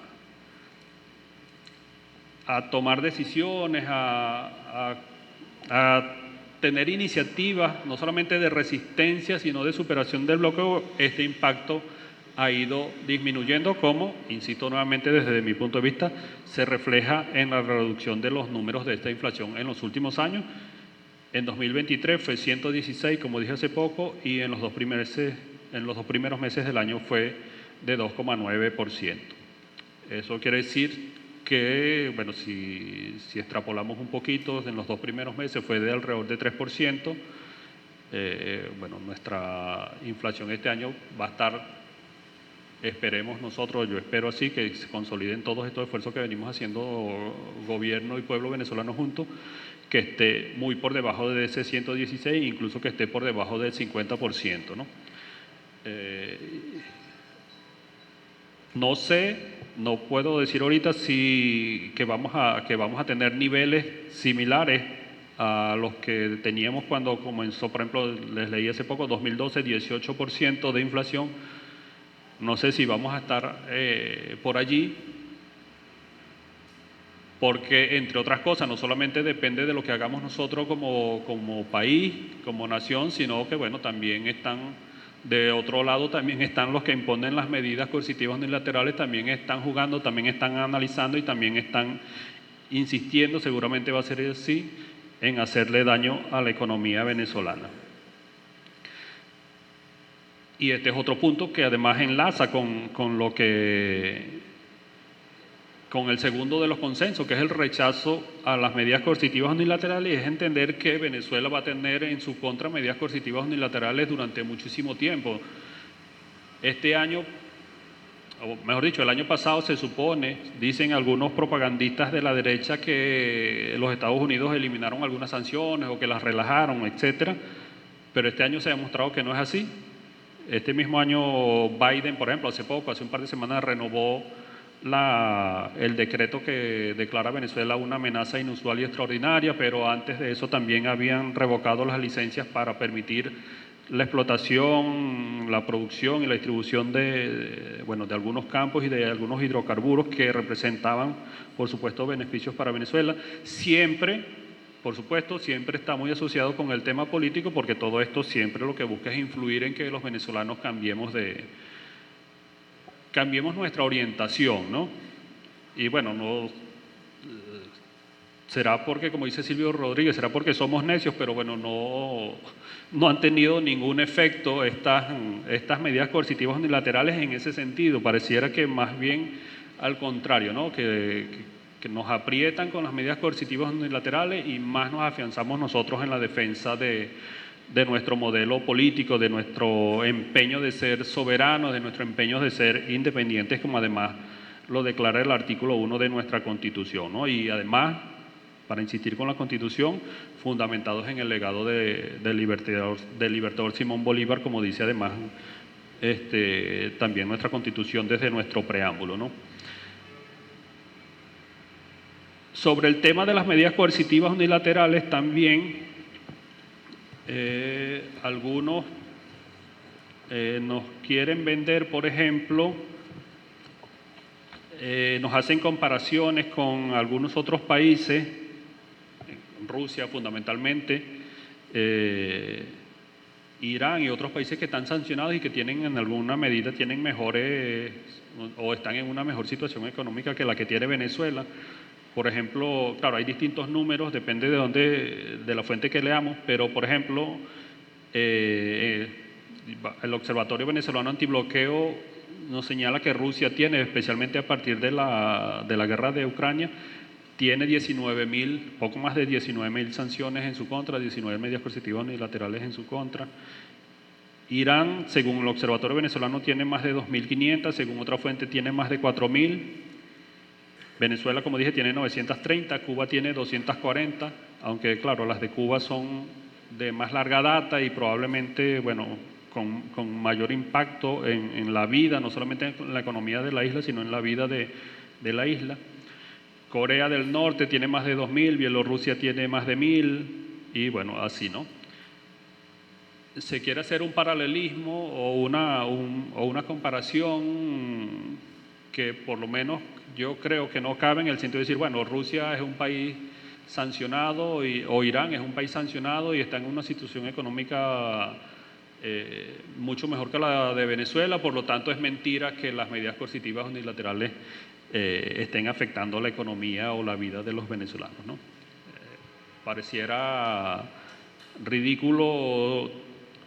tomar decisiones, a tener iniciativas, no solamente de resistencia, sino de superación del bloqueo, este impacto ha ido disminuyendo, como, insisto nuevamente desde mi punto de vista, se refleja en la reducción de los números de esta inflación en los últimos años. En 2023 fue 116, como dije hace poco, y en los dos primeros meses del año fue de 2,9%. Eso quiere decir que, bueno, si extrapolamos un poquito, en los 2 primeros meses fue de alrededor de 3%. Bueno, nuestra inflación este año va a estar, esperemos nosotros, yo espero así, que se consoliden todos estos esfuerzos que venimos haciendo gobierno y pueblo venezolano juntos, que esté muy por debajo de ese 116, incluso que esté por debajo del 50%, ¿no? No sé, no puedo decir ahorita que vamos a tener niveles similares a los que teníamos cuando comenzó, por ejemplo, les leí hace poco, 2012, 18% de inflación. No sé si vamos a estar por allí, porque entre otras cosas no solamente depende de lo que hagamos nosotros como país, como nación, sino que bueno, también están De otro lado también están los que imponen las medidas coercitivas unilaterales, también están jugando, también están analizando y también están insistiendo, seguramente va a ser así, en hacerle daño a la economía venezolana. Y este es otro punto que además enlaza con lo que, con el segundo de los consensos, que es el rechazo a las medidas coercitivas unilaterales, y es entender que Venezuela va a tener en su contra medidas coercitivas unilaterales durante muchísimo tiempo. Este año, o mejor dicho, el año pasado se supone, dicen algunos propagandistas de la derecha, que los Estados Unidos eliminaron algunas sanciones o que las relajaron, etcétera, pero este año se ha demostrado que no es así. Este mismo año Biden, por ejemplo, hace un par de semanas, renovó el decreto que declara a Venezuela una amenaza inusual y extraordinaria, pero antes de eso también habían revocado las licencias para permitir la explotación, la producción y la distribución de algunos campos y de algunos hidrocarburos que representaban, por supuesto, beneficios para Venezuela. Siempre, por supuesto, siempre está muy asociado con el tema político, porque todo esto siempre lo que busca es influir en que los venezolanos cambiemos nuestra orientación, ¿no? Y bueno, será porque, como dice Silvio Rodríguez, será porque somos necios, pero bueno, no han tenido ningún efecto estas medidas coercitivas unilaterales en ese sentido. Pareciera que más bien al contrario, ¿no? Que nos aprietan con las medidas coercitivas unilaterales y más nos afianzamos nosotros en la defensa de nuestro modelo político, de nuestro empeño de ser soberanos, de nuestro empeño de ser independientes, como además lo declara el artículo 1 de nuestra Constitución, ¿no? Y además, para insistir con la Constitución, fundamentados en el legado del libertador Simón Bolívar, como dice además también nuestra Constitución desde nuestro preámbulo, ¿no? Sobre el tema de las medidas coercitivas unilaterales también algunos nos quieren vender, por ejemplo, nos hacen comparaciones con algunos otros países, Rusia fundamentalmente, Irán y otros países que están sancionados y que tienen en alguna medida tienen mejores o están en una mejor situación económica que la que tiene Venezuela. Por ejemplo, claro, hay distintos números, depende de la fuente que leamos, pero por ejemplo, el Observatorio Venezolano Antibloqueo nos señala que Rusia tiene, especialmente a partir de la guerra de Ucrania, tiene 19.000, poco más de 19.000 sanciones en su contra, 19 medidas coercitivas unilaterales en su contra. Irán, según el Observatorio Venezolano, tiene más de 2.500, según otra fuente tiene más de 4.000. Venezuela, como dije, tiene 930, Cuba tiene 240, aunque claro, las de Cuba son de más larga data y probablemente, bueno, con mayor impacto en la vida, no solamente en la economía de la isla, sino en la vida de la isla. Corea del Norte tiene más de 2.000, Bielorrusia tiene más de 1.000 y bueno, así, ¿no? Se quiere hacer un paralelismo o una comparación que por lo menos yo creo que no cabe en el sentido de decir, bueno, Rusia es un país sancionado o Irán es un país sancionado y está en una situación económica mucho mejor que la de Venezuela, por lo tanto es mentira que las medidas coercitivas unilaterales estén afectando la economía o la vida de los venezolanos, ¿no? Pareciera ridículo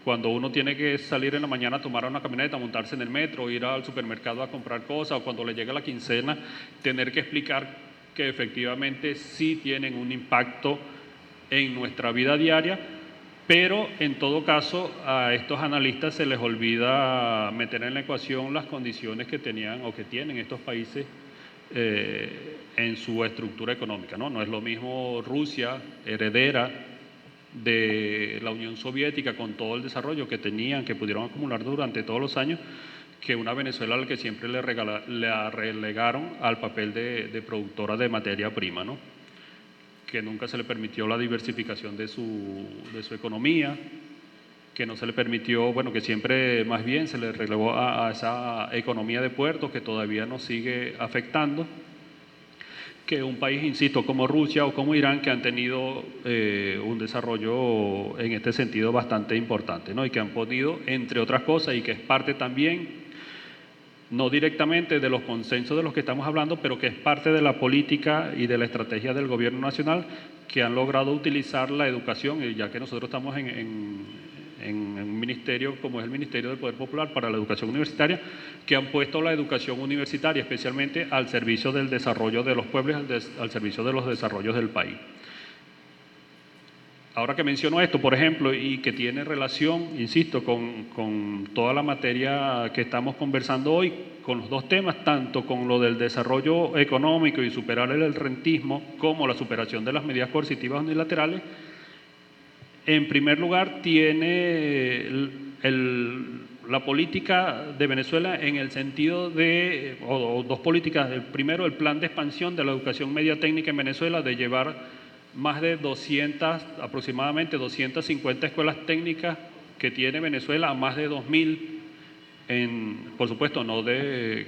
cuando uno tiene que salir en la mañana a tomar una camioneta, montarse en el metro, ir al supermercado a comprar cosas, o cuando le llega la quincena, tener que explicar que efectivamente sí tienen un impacto en nuestra vida diaria, pero en todo caso a estos analistas se les olvida meter en la ecuación las condiciones que tenían o que tienen estos países en su estructura económica, ¿no? No es lo mismo Rusia, heredera de la Unión Soviética, con todo el desarrollo que tenían, que pudieron acumular durante todos los años, que una Venezuela al que siempre le relegaron al papel de productora de materia prima, ¿no? Que nunca se le permitió la diversificación de su economía, que no se le permitió, bueno, que siempre más bien se le relegó a esa economía de puertos que todavía nos sigue afectando. que un país, insisto, como Rusia o como Irán, que han tenido un desarrollo en este sentido bastante importante, ¿no? Y que han podido, entre otras cosas, y que es parte también, no directamente de los consensos de los que estamos hablando, pero que es parte de la política y de la estrategia del gobierno nacional, que han logrado utilizar la educación, y ya que nosotros estamos en un ministerio como es el Ministerio del Poder Popular para la Educación Universitaria, que han puesto la educación universitaria especialmente al servicio del desarrollo de los pueblos, al servicio de los desarrollos del país. Ahora que menciono esto, por ejemplo, y que tiene relación, insisto, con toda la materia que estamos conversando hoy, con los dos temas, tanto con lo del desarrollo económico y superar el rentismo, como la superación de las medidas coercitivas unilaterales, en primer lugar tiene la política de Venezuela en el sentido de, o dos políticas. El primero, el plan de expansión de la educación media técnica en Venezuela, de llevar más de 200, aproximadamente 250 escuelas técnicas que tiene Venezuela a más de 2000, por supuesto no de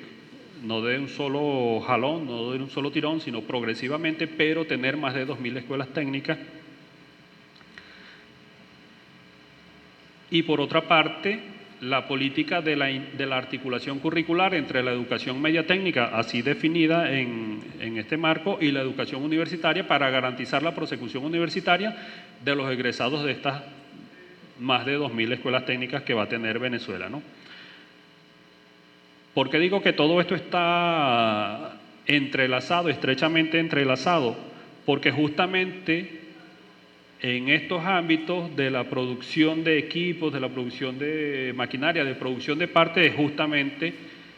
un solo jalón, no de un solo tirón, sino progresivamente, pero tener más de 2000 escuelas técnicas. Y por otra parte, la política de la articulación curricular entre la educación media técnica, así definida en este marco, y la educación universitaria, para garantizar la prosecución universitaria de los egresados de estas más de 2000 escuelas técnicas que va a tener Venezuela, ¿no? ¿Por qué digo que todo esto está entrelazado, estrechamente entrelazado? Porque justamente en estos ámbitos de la producción de equipos, de la producción de maquinaria, de producción de partes, justamente,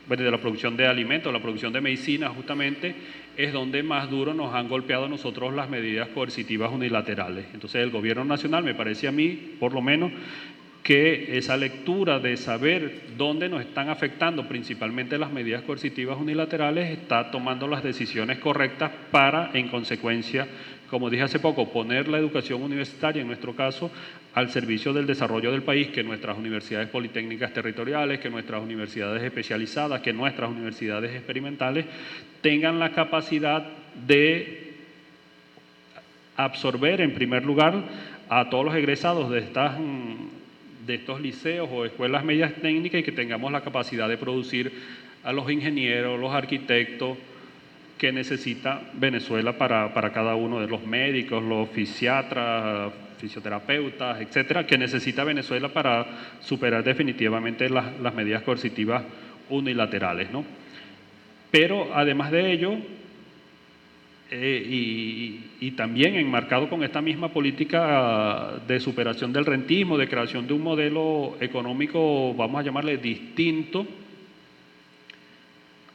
de la producción de alimentos, la producción de medicina, justamente, es donde más duro nos han golpeado a nosotros las medidas coercitivas unilaterales. Entonces, el gobierno nacional, me parece a mí, por lo menos, que esa lectura de saber dónde nos están afectando principalmente las medidas coercitivas unilaterales, está tomando las decisiones correctas para, en consecuencia, como dije hace poco, poner la educación universitaria, en nuestro caso, al servicio del desarrollo del país, que nuestras universidades politécnicas territoriales, que nuestras universidades especializadas, que nuestras universidades experimentales tengan la capacidad de absorber, en primer lugar, a todos los egresados de estos liceos o escuelas medias técnicas, y que tengamos la capacidad de producir a los ingenieros, los arquitectos que necesita Venezuela para cada uno de los médicos, los fisiatras, fisioterapeutas, etcétera, que necesita Venezuela para superar definitivamente las medidas coercitivas unilaterales, ¿no? Pero además de ello, y también enmarcado con esta misma política de superación del rentismo, de creación de un modelo económico, vamos a llamarle distinto,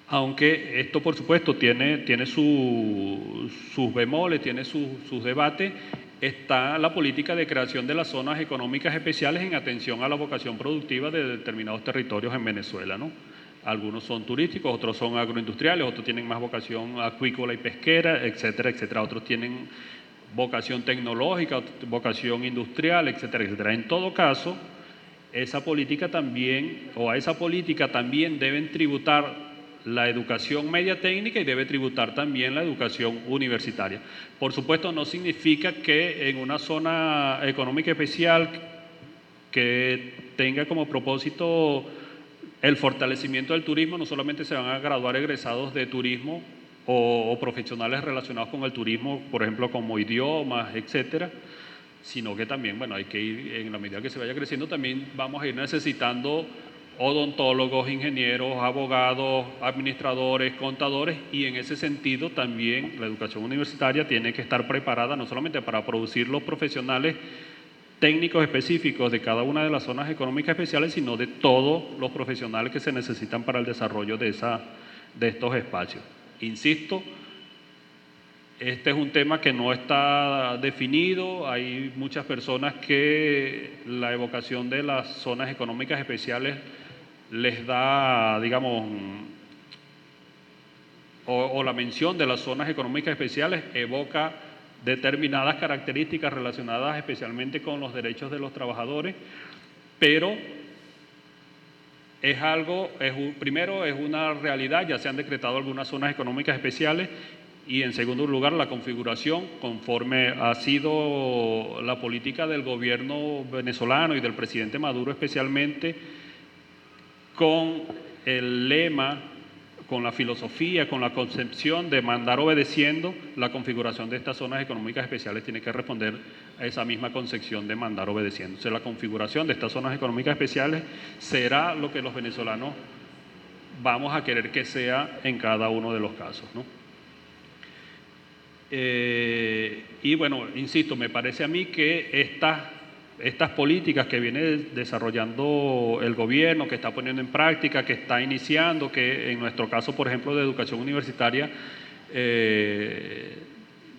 aunque esto por supuesto tiene sus bemoles, tiene sus debates, está la política de creación de las zonas económicas especiales en atención a la vocación productiva de determinados territorios en Venezuela, ¿no? Algunos son turísticos, otros son agroindustriales, otros tienen más vocación acuícola y pesquera, etcétera, etcétera. Otros tienen vocación tecnológica, vocación industrial, etcétera, etcétera. En todo caso, esa política también, o a esa política también deben tributar la educación media técnica y debe tributar también la educación universitaria. Por supuesto, no significa que en una zona económica especial que tenga como propósito el fortalecimiento del turismo, no solamente se van a graduar egresados de turismo o profesionales relacionados con el turismo, por ejemplo, como idiomas, etcétera, sino que también, bueno, hay que ir, en la medida que se vaya creciendo, también vamos a ir necesitando odontólogos, ingenieros, abogados, administradores, contadores, y en ese sentido también la educación universitaria tiene que estar preparada no solamente para producir los profesionales técnicos específicos de cada una de las zonas económicas especiales, sino de todos los profesionales que se necesitan para el desarrollo de estos espacios. Insisto, este es un tema que no está definido, hay muchas personas que la evocación de las zonas económicas especiales les da, digamos, o la mención de las zonas económicas especiales evoca determinadas características relacionadas especialmente con los derechos de los trabajadores, pero primero es una realidad, ya se han decretado algunas zonas económicas especiales, Y en segundo lugar, la configuración, conforme ha sido la política del gobierno venezolano y del presidente Maduro especialmente, con el lema, con la filosofía, con la concepción de mandar obedeciendo, la configuración de estas zonas económicas especiales tiene que responder a esa misma concepción de mandar obedeciendo. Entonces, la configuración de estas zonas económicas especiales será lo que los venezolanos vamos a querer que sea en cada uno de los casos, ¿no? Y bueno, insisto, me parece a mí que estas políticas que viene desarrollando el gobierno, que está poniendo en práctica, que está iniciando, que en nuestro caso, por ejemplo, de educación universitaria,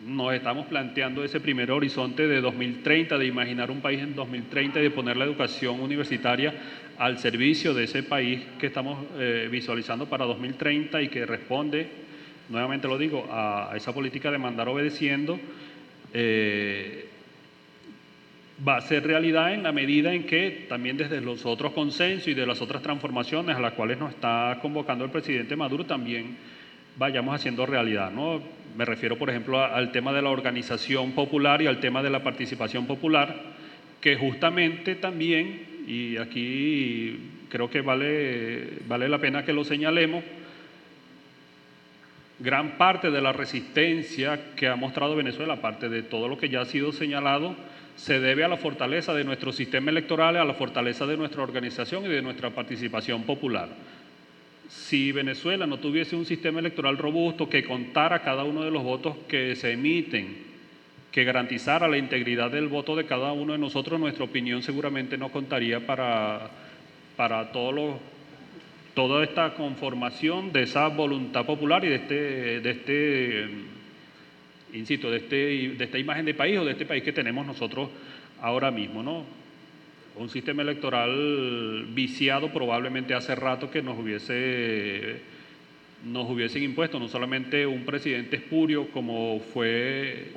nos estamos planteando ese primer horizonte de 2030, de imaginar un país en 2030 y de poner la educación universitaria al servicio de ese país que estamos visualizando para 2030 y que responde, nuevamente lo digo, a esa política de mandar obedeciendo, va a ser realidad en la medida en que también desde los otros consensos y de las otras transformaciones a las cuales nos está convocando el presidente Maduro también vayamos haciendo realidad, ¿no? Me refiero, por ejemplo, al tema de la organización popular y al tema de la participación popular, que justamente también, y aquí creo que vale la pena que lo señalemos, gran parte de la resistencia que ha mostrado Venezuela, aparte de todo lo que ya ha sido señalado, se debe a la fortaleza de nuestro sistema electoral, a la fortaleza de nuestra organización y de nuestra participación popular. Si Venezuela no tuviese un sistema electoral robusto que contara cada uno de los votos que se emiten, que garantizara la integridad del voto de cada uno de nosotros, nuestra opinión seguramente no contaría para toda esta conformación de esa voluntad popular y insisto, de esta imagen de país o de este país que tenemos nosotros ahora mismo, ¿no? Un sistema electoral viciado probablemente hace rato que nos hubiesen impuesto no solamente un presidente espurio como fue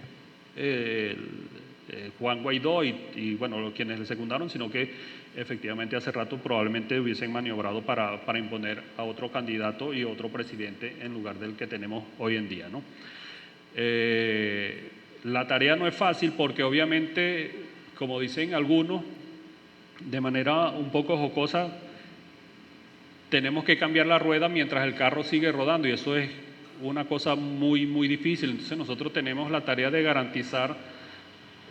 Juan Guaidó y bueno, quienes le secundaron, sino que efectivamente hace rato probablemente hubiesen maniobrado para imponer a otro candidato y otro presidente en lugar del que tenemos hoy en día, ¿no? La tarea no es fácil porque obviamente, como dicen algunos, de manera un poco jocosa, tenemos que cambiar la rueda mientras el carro sigue rodando y eso es una cosa muy, muy difícil. Entonces nosotros tenemos la tarea de garantizar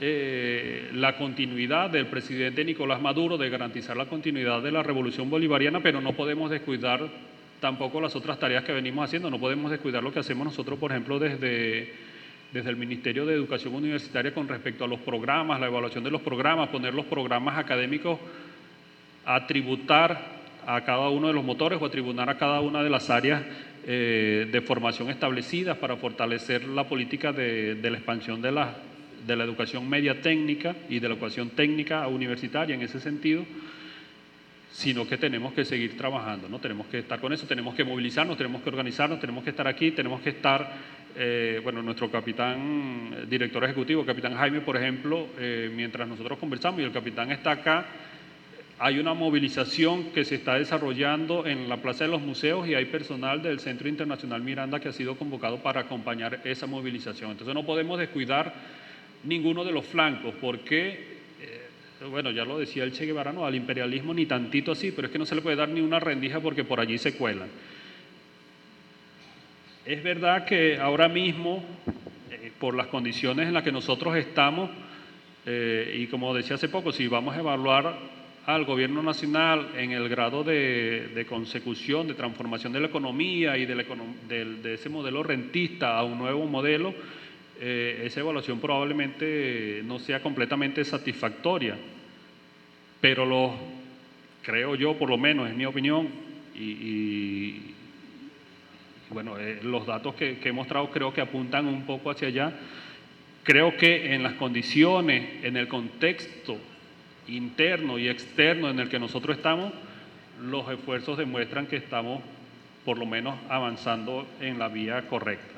la continuidad del presidente Nicolás Maduro, de garantizar la continuidad de la revolución bolivariana, pero no podemos descuidar tampoco las otras tareas que venimos haciendo, no podemos descuidar lo que hacemos nosotros, por ejemplo, desde el Ministerio de Educación Universitaria con respecto a los programas, la evaluación de los programas, poner los programas académicos a tributar a cada uno de los motores o a tributar a cada una de las áreas de formación establecidas para fortalecer la política de la expansión de la educación media técnica y de la educación técnica universitaria en ese sentido, sino que tenemos que seguir trabajando, ¿no? Tenemos que estar con eso, tenemos que movilizarnos, tenemos que organizarnos, tenemos que estar aquí, tenemos que estar, bueno, nuestro capitán, director ejecutivo, capitán Jaime, por ejemplo, mientras nosotros conversamos y el capitán está acá, hay una movilización que se está desarrollando en la Plaza de los Museos y hay personal del Centro Internacional Miranda que ha sido convocado para acompañar esa movilización. Entonces no podemos descuidar ninguno de los flancos porque, bueno, ya lo decía el Che Guevara, no, al imperialismo ni tantito así, pero es que no se le puede dar ni una rendija porque por allí se cuelan. Es verdad que ahora mismo, por las condiciones en las que nosotros estamos, y como decía hace poco, si vamos a evaluar al gobierno nacional en el grado de consecución, de transformación de la economía y de ese modelo rentista a un nuevo modelo, esa evaluación probablemente no sea completamente satisfactoria, pero creo yo, por lo menos es mi opinión, y bueno, los datos que he mostrado creo que apuntan un poco hacia allá. Creo que en las condiciones, en el contexto interno y externo en el que nosotros estamos, los esfuerzos demuestran que estamos por lo menos avanzando en la vía correcta.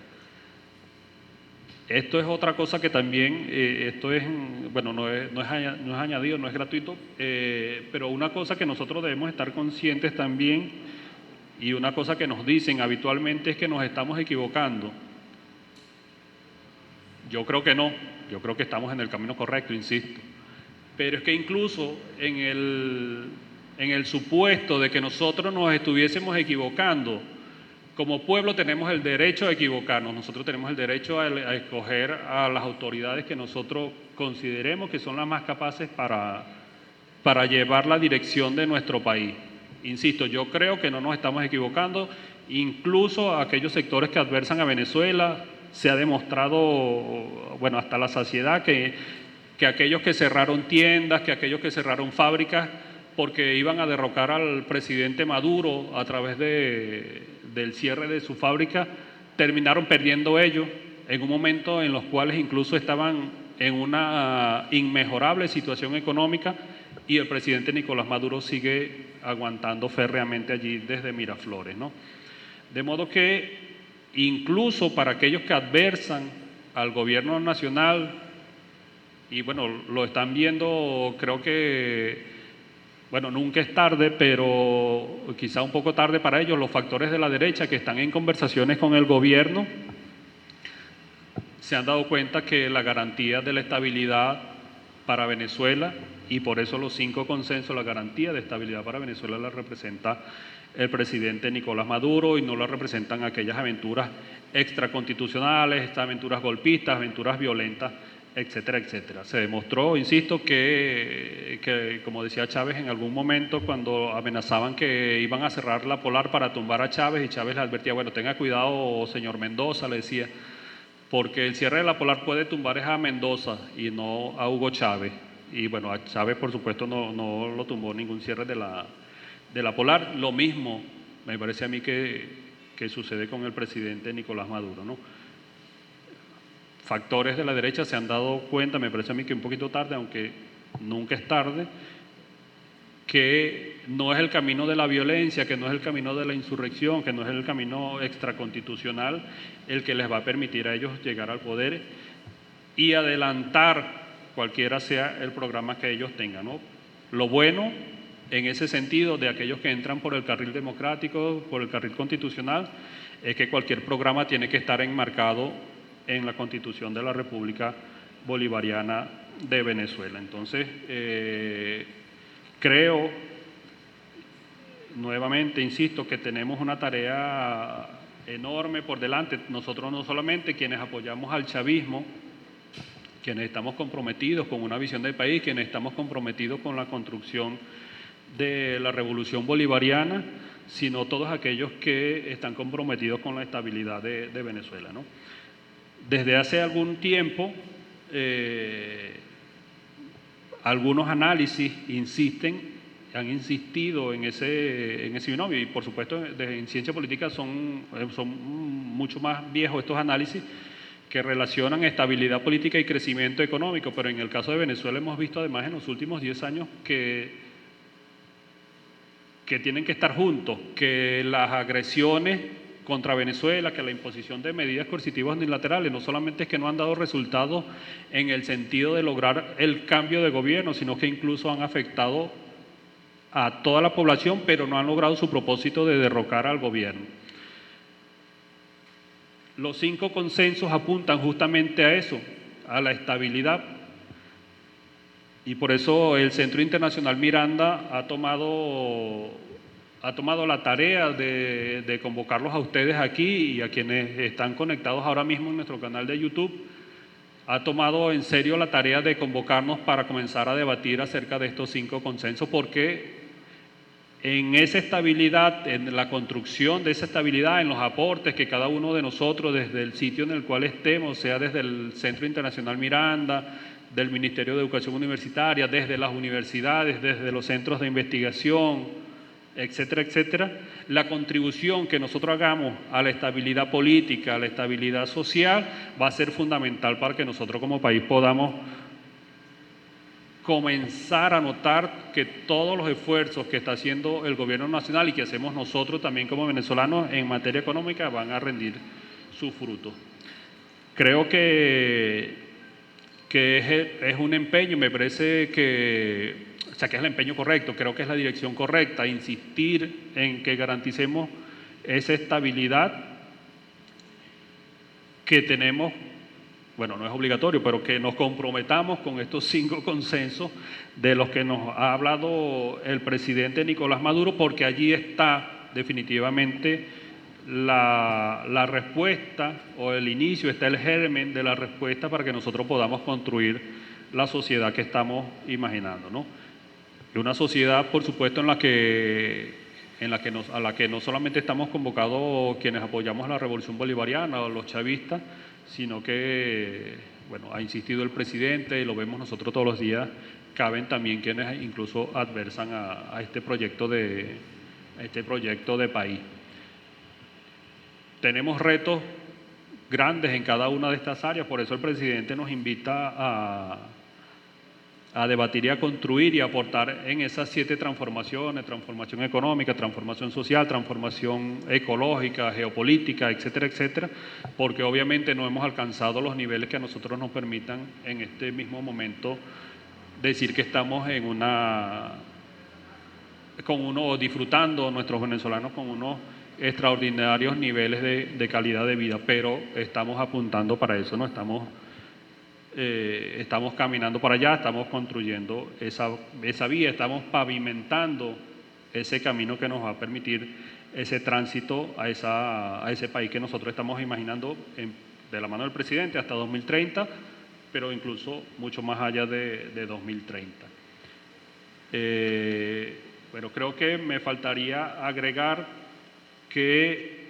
Esto es otra cosa que también, esto es, bueno, no es añadido, no es gratuito, pero una cosa que nosotros debemos estar conscientes también y una cosa que nos dicen habitualmente es que nos estamos equivocando. Yo creo que no, yo creo que estamos en el camino correcto, insisto. Pero es que incluso en el supuesto de que nosotros nos estuviésemos equivocando, como pueblo tenemos el derecho a equivocarnos, nosotros tenemos el derecho a escoger a las autoridades que nosotros consideremos que son las más capaces para llevar la dirección de nuestro país. Insisto, yo creo que no nos estamos equivocando, incluso aquellos sectores que adversan a Venezuela, se ha demostrado, bueno, hasta la saciedad, que aquellos que cerraron tiendas, que aquellos que cerraron fábricas, porque iban a derrocar al presidente Maduro a través del cierre de su fábrica, terminaron perdiendo ellos en un momento en los cuales incluso estaban en una inmejorable situación económica, y el presidente Nicolás Maduro sigue aguantando férreamente allí desde Miraflores, ¿no? De modo que incluso para aquellos que adversan al gobierno nacional, y bueno, lo están viendo, creo que, bueno, nunca es tarde, pero quizá un poco tarde para ellos, los factores de la derecha que están en conversaciones con el gobierno, se han dado cuenta que la garantía de la estabilidad para Venezuela, y por eso los 5 consensos, la garantía de estabilidad para Venezuela la representa el presidente Nicolás Maduro, y no la representan aquellas aventuras extraconstitucionales, estas aventuras golpistas, aventuras violentas, etcétera, etcétera. Se demostró, insisto, que como decía Chávez en algún momento, cuando amenazaban que iban a cerrar la Polar para tumbar a Chávez, y Chávez le advertía, bueno, tenga cuidado, señor Mendoza, le decía, porque el cierre de la Polar puede tumbar a Mendoza y no a Hugo Chávez. Y bueno, a Chávez, por supuesto, no lo tumbó ningún cierre de la Polar. Lo mismo me parece a mí que sucede con el presidente Nicolás Maduro, ¿no? Factores de la derecha se han dado cuenta, me parece a mí que un poquito tarde, aunque nunca es tarde, que no es el camino de la violencia, que no es el camino de la insurrección, que no es el camino extraconstitucional el que les va a permitir a ellos llegar al poder y adelantar cualquiera sea el programa que ellos tengan, ¿no? Lo bueno en ese sentido de aquellos que entran por el carril democrático, por el carril constitucional, es que cualquier programa tiene que estar enmarcado en la Constitución de la República Bolivariana de Venezuela. Entonces, creo, nuevamente, insisto, que tenemos una tarea enorme por delante. Nosotros no solamente quienes apoyamos al chavismo, quienes estamos comprometidos con una visión del país, quienes estamos comprometidos con la construcción de la revolución bolivariana, sino todos aquellos que están comprometidos con la estabilidad de Venezuela, ¿no? Desde hace algún tiempo, algunos análisis han insistido en ese binomio, y por supuesto en ciencia política son mucho más viejos estos análisis que relacionan estabilidad política y crecimiento económico, pero en el caso de Venezuela hemos visto además en los últimos 10 años que tienen que estar juntos, que las agresiones contra Venezuela, que la imposición de medidas coercitivas unilaterales no solamente es que no han dado resultados en el sentido de lograr el cambio de gobierno, sino que incluso han afectado a toda la población, pero no han logrado su propósito de derrocar al gobierno. Los 5 consensos apuntan justamente a eso, a la estabilidad, y por eso el Centro Internacional Miranda ha tomado la tarea de convocarlos a ustedes aquí y a quienes están conectados ahora mismo en nuestro canal de YouTube. Ha tomado en serio la tarea de convocarnos para comenzar a debatir acerca de estos 5 consensos, porque en esa estabilidad, en la construcción de esa estabilidad, en los aportes que cada uno de nosotros desde el sitio en el cual estemos, sea desde el Centro Internacional Miranda, del Ministerio de Educación Universitaria, desde las universidades, desde los centros de investigación, etcétera, etcétera, la contribución que nosotros hagamos a la estabilidad política, a la estabilidad social, va a ser fundamental para que nosotros como país podamos comenzar a notar que todos los esfuerzos que está haciendo el gobierno nacional y que hacemos nosotros también como venezolanos en materia económica van a rendir sus frutos. Creo que es un empeño, me parece que es el empeño correcto, creo que es la dirección correcta, insistir en que garanticemos esa estabilidad que tenemos bueno, no es obligatorio, pero que nos comprometamos con estos 5 consensos de los que nos ha hablado el presidente Nicolás Maduro, porque allí está definitivamente la respuesta o el inicio, está el germen de la respuesta para que nosotros podamos construir la sociedad que estamos imaginando, ¿no? Y una sociedad, por supuesto, a la que no solamente estamos convocados quienes apoyamos la revolución bolivariana o los chavistas, sino que, bueno, ha insistido el presidente y lo vemos nosotros todos los días, caben también quienes incluso adversan a este proyecto de país. Tenemos retos grandes en cada una de estas áreas, por eso el presidente nos invita a debatir y a construir y a aportar en esas 7 transformaciones: transformación económica, transformación social, transformación ecológica, geopolítica, etcétera, etcétera, porque obviamente no hemos alcanzado los niveles que a nosotros nos permitan en este mismo momento decir que estamos disfrutando nuestros venezolanos con unos extraordinarios niveles de calidad de vida, pero estamos apuntando para eso, ¿no? Estamos caminando para allá, estamos construyendo esa vía, estamos pavimentando ese camino que nos va a permitir ese tránsito a ese país que nosotros estamos imaginando de la mano del presidente hasta 2030, pero incluso mucho más allá de 2030. Bueno, creo que me faltaría agregar que,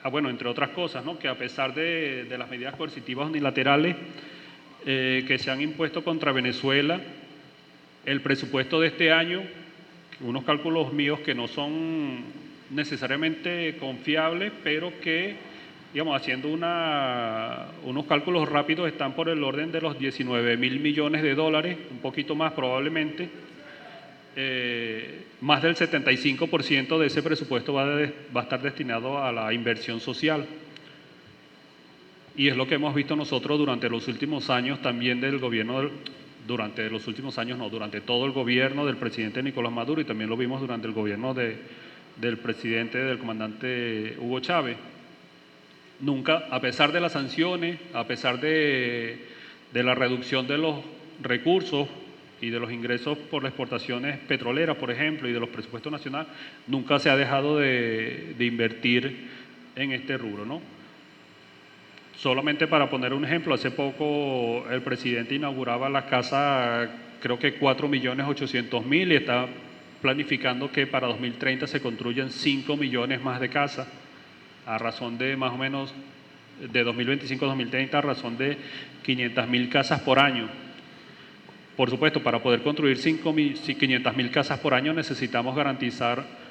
bueno, entre otras cosas, ¿no?, que a pesar de las medidas coercitivas unilaterales que se han impuesto contra Venezuela, el presupuesto de este año, unos cálculos míos que no son necesariamente confiables, pero que, digamos, haciendo unos cálculos rápidos, están por el orden de los 19.000 millones de dólares, un poquito más probablemente. Más del 75% de ese presupuesto va a estar destinado a la inversión social. Y es lo que hemos visto nosotros durante los últimos años también del gobierno, durante todo el gobierno del presidente Nicolás Maduro, y también lo vimos durante el gobierno del comandante Hugo Chávez. Nunca, a pesar de las sanciones, a pesar de la reducción de los recursos y de los ingresos por las exportaciones petroleras, por ejemplo, y de los presupuestos nacionales, nunca se ha dejado de invertir en este rubro, ¿no? Solamente para poner un ejemplo, hace poco el presidente inauguraba la casa, creo que 4.800.000, y está planificando que para 2030 se construyan 5 millones más de casas, a razón de más o menos, de 2025 a 2030, a razón de 500.000 casas por año. Por supuesto, para poder construir 500.000 casas por año necesitamos garantizar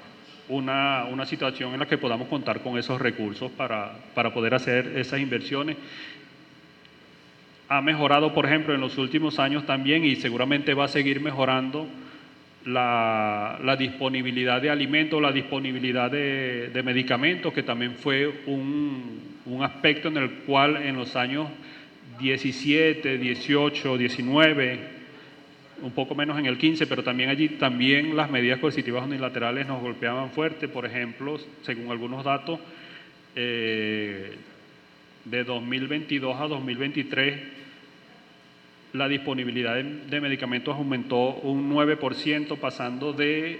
una situación en la que podamos contar con esos recursos para poder hacer esas inversiones. Ha mejorado, por ejemplo, en los últimos años también, y seguramente va a seguir mejorando, la disponibilidad de alimentos, la disponibilidad de medicamentos, que también fue un aspecto en el cual en los años 17, 18, 19, un poco menos en el 15, pero también allí también las medidas coercitivas unilaterales nos golpeaban fuerte. Por ejemplo, según algunos datos, de 2022 a 2023, la disponibilidad de medicamentos aumentó un 9%, pasando de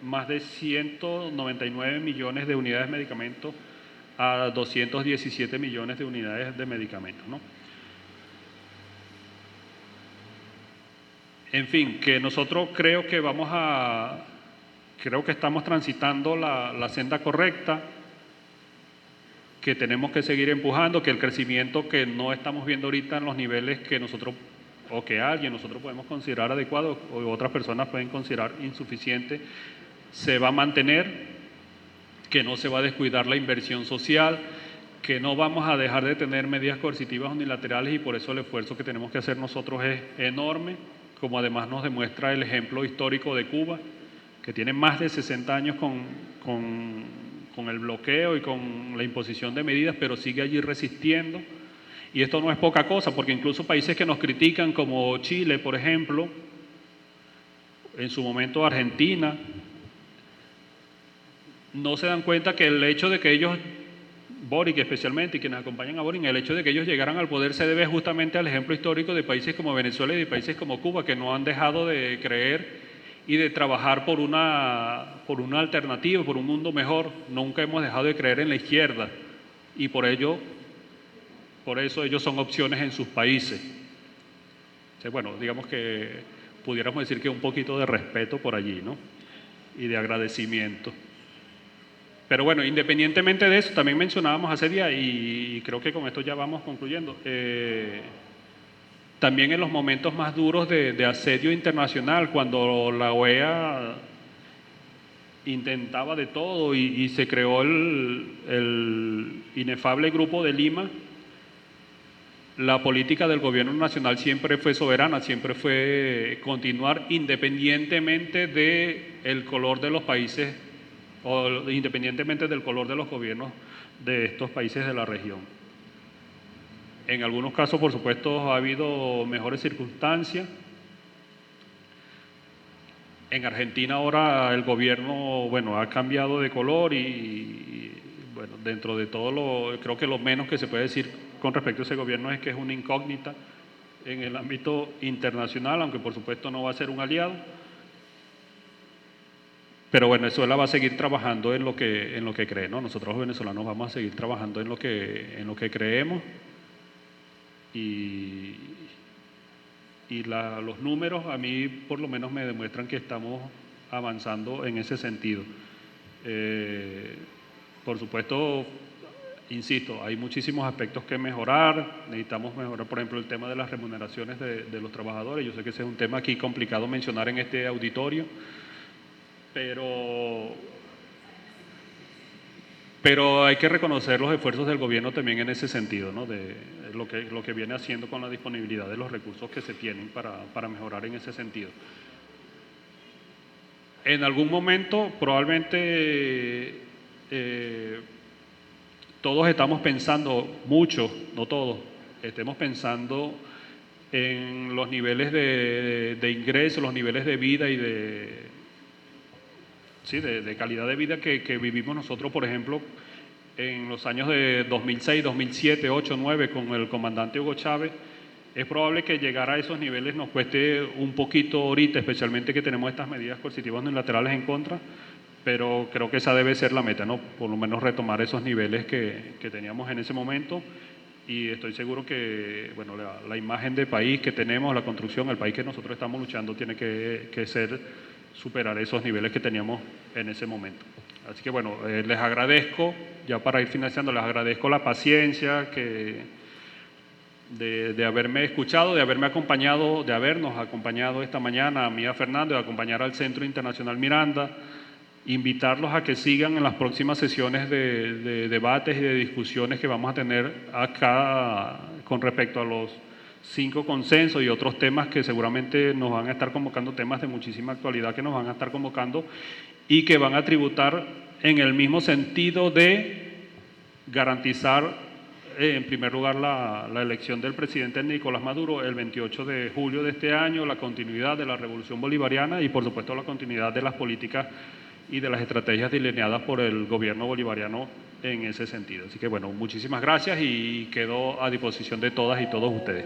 más de 199 millones de unidades de medicamentos a 217 millones de unidades de medicamentos, ¿no? En fin, que nosotros creo que estamos transitando la senda correcta, que tenemos que seguir empujando, que el crecimiento que no estamos viendo ahorita en los niveles que nosotros, o que nosotros podemos considerar adecuado, o otras personas pueden considerar insuficiente, se va a mantener, que no se va a descuidar la inversión social, que no vamos a dejar de tener medidas coercitivas unilaterales, y por eso el esfuerzo que tenemos que hacer nosotros es enorme, como además nos demuestra el ejemplo histórico de Cuba, que tiene más de 60 años con el bloqueo y con la imposición de medidas, pero sigue allí resistiendo. Y esto no es poca cosa, porque incluso países que nos critican, como Chile, por ejemplo, en su momento Argentina, no se dan cuenta que el hecho de que ellos Boric especialmente, y quienes acompañan a Boric, el hecho de que ellos llegaran al poder se debe justamente al ejemplo histórico de países como Venezuela y de países como Cuba, que no han dejado de creer y de trabajar por una alternativa, por un mundo mejor. Nunca hemos dejado de creer en la izquierda, y por eso ellos son opciones en sus países. Entonces, bueno, digamos que pudiéramos decir que un poquito de respeto por allí, ¿no? Y de agradecimiento. Pero bueno, independientemente de eso, también mencionábamos hace día, y creo que con esto ya vamos concluyendo, también en los momentos más duros de asedio internacional, cuando la OEA intentaba de todo y se creó el inefable Grupo de Lima, la política del gobierno nacional siempre fue soberana, siempre fue continuar independientemente del color de los países o independientemente del color de los gobiernos de estos países de la región. En algunos casos, por supuesto, ha habido mejores circunstancias. En Argentina ahora el gobierno, bueno, ha cambiado de color y bueno, dentro de todo creo que lo menos que se puede decir con respecto a ese gobierno es que es una incógnita en el ámbito internacional, aunque por supuesto no va a ser un aliado. Pero Venezuela va a seguir trabajando en lo que cree, ¿no? Nosotros los venezolanos vamos a seguir trabajando en lo que creemos, y los números a mí por lo menos me demuestran que estamos avanzando en ese sentido. Por supuesto, insisto, hay muchísimos aspectos que mejorar. Necesitamos mejorar, por ejemplo, el tema de las remuneraciones de los trabajadores. Yo sé que ese es un tema aquí complicado mencionar en este auditorio, pero hay que reconocer los esfuerzos del gobierno también en ese sentido, ¿no? De lo que viene haciendo con la disponibilidad de los recursos que se tienen para mejorar en ese sentido. En algún momento, probablemente, todos estamos pensando, muchos, no todos, estemos pensando en los niveles de ingresos, los niveles de vida y de calidad de vida que vivimos nosotros, por ejemplo, en los años de 2006, 2007, 2008, 2009, con el comandante Hugo Chávez. Es probable que llegar a esos niveles nos cueste un poquito ahorita, especialmente que tenemos estas medidas coercitivas unilaterales en contra, pero creo que esa debe ser la meta, ¿no? Por lo menos retomar esos niveles que teníamos en ese momento, y estoy seguro que, bueno, la imagen de país que tenemos, la construcción, el país que nosotros estamos luchando tiene que ser superar esos niveles que teníamos en ese momento. Así que bueno, les agradezco, ya para ir financiando, les agradezco la paciencia de haberme escuchado, de habernos acompañado esta mañana, a mí, a Fernando, de acompañar al Centro Internacional Miranda, invitarlos a que sigan en las próximas sesiones de debates y de discusiones que vamos a tener acá con respecto a los 5 consensos y otros temas que seguramente nos van a estar convocando, temas de muchísima actualidad que nos van a estar convocando y que van a tributar en el mismo sentido de garantizar, en primer lugar, la elección del presidente Nicolás Maduro el 28 de julio de este año, la continuidad de la revolución bolivariana y, por supuesto, la continuidad de las políticas y de las estrategias delineadas por el gobierno bolivariano en ese sentido. Así que, bueno, muchísimas gracias y quedo a disposición de todas y todos ustedes.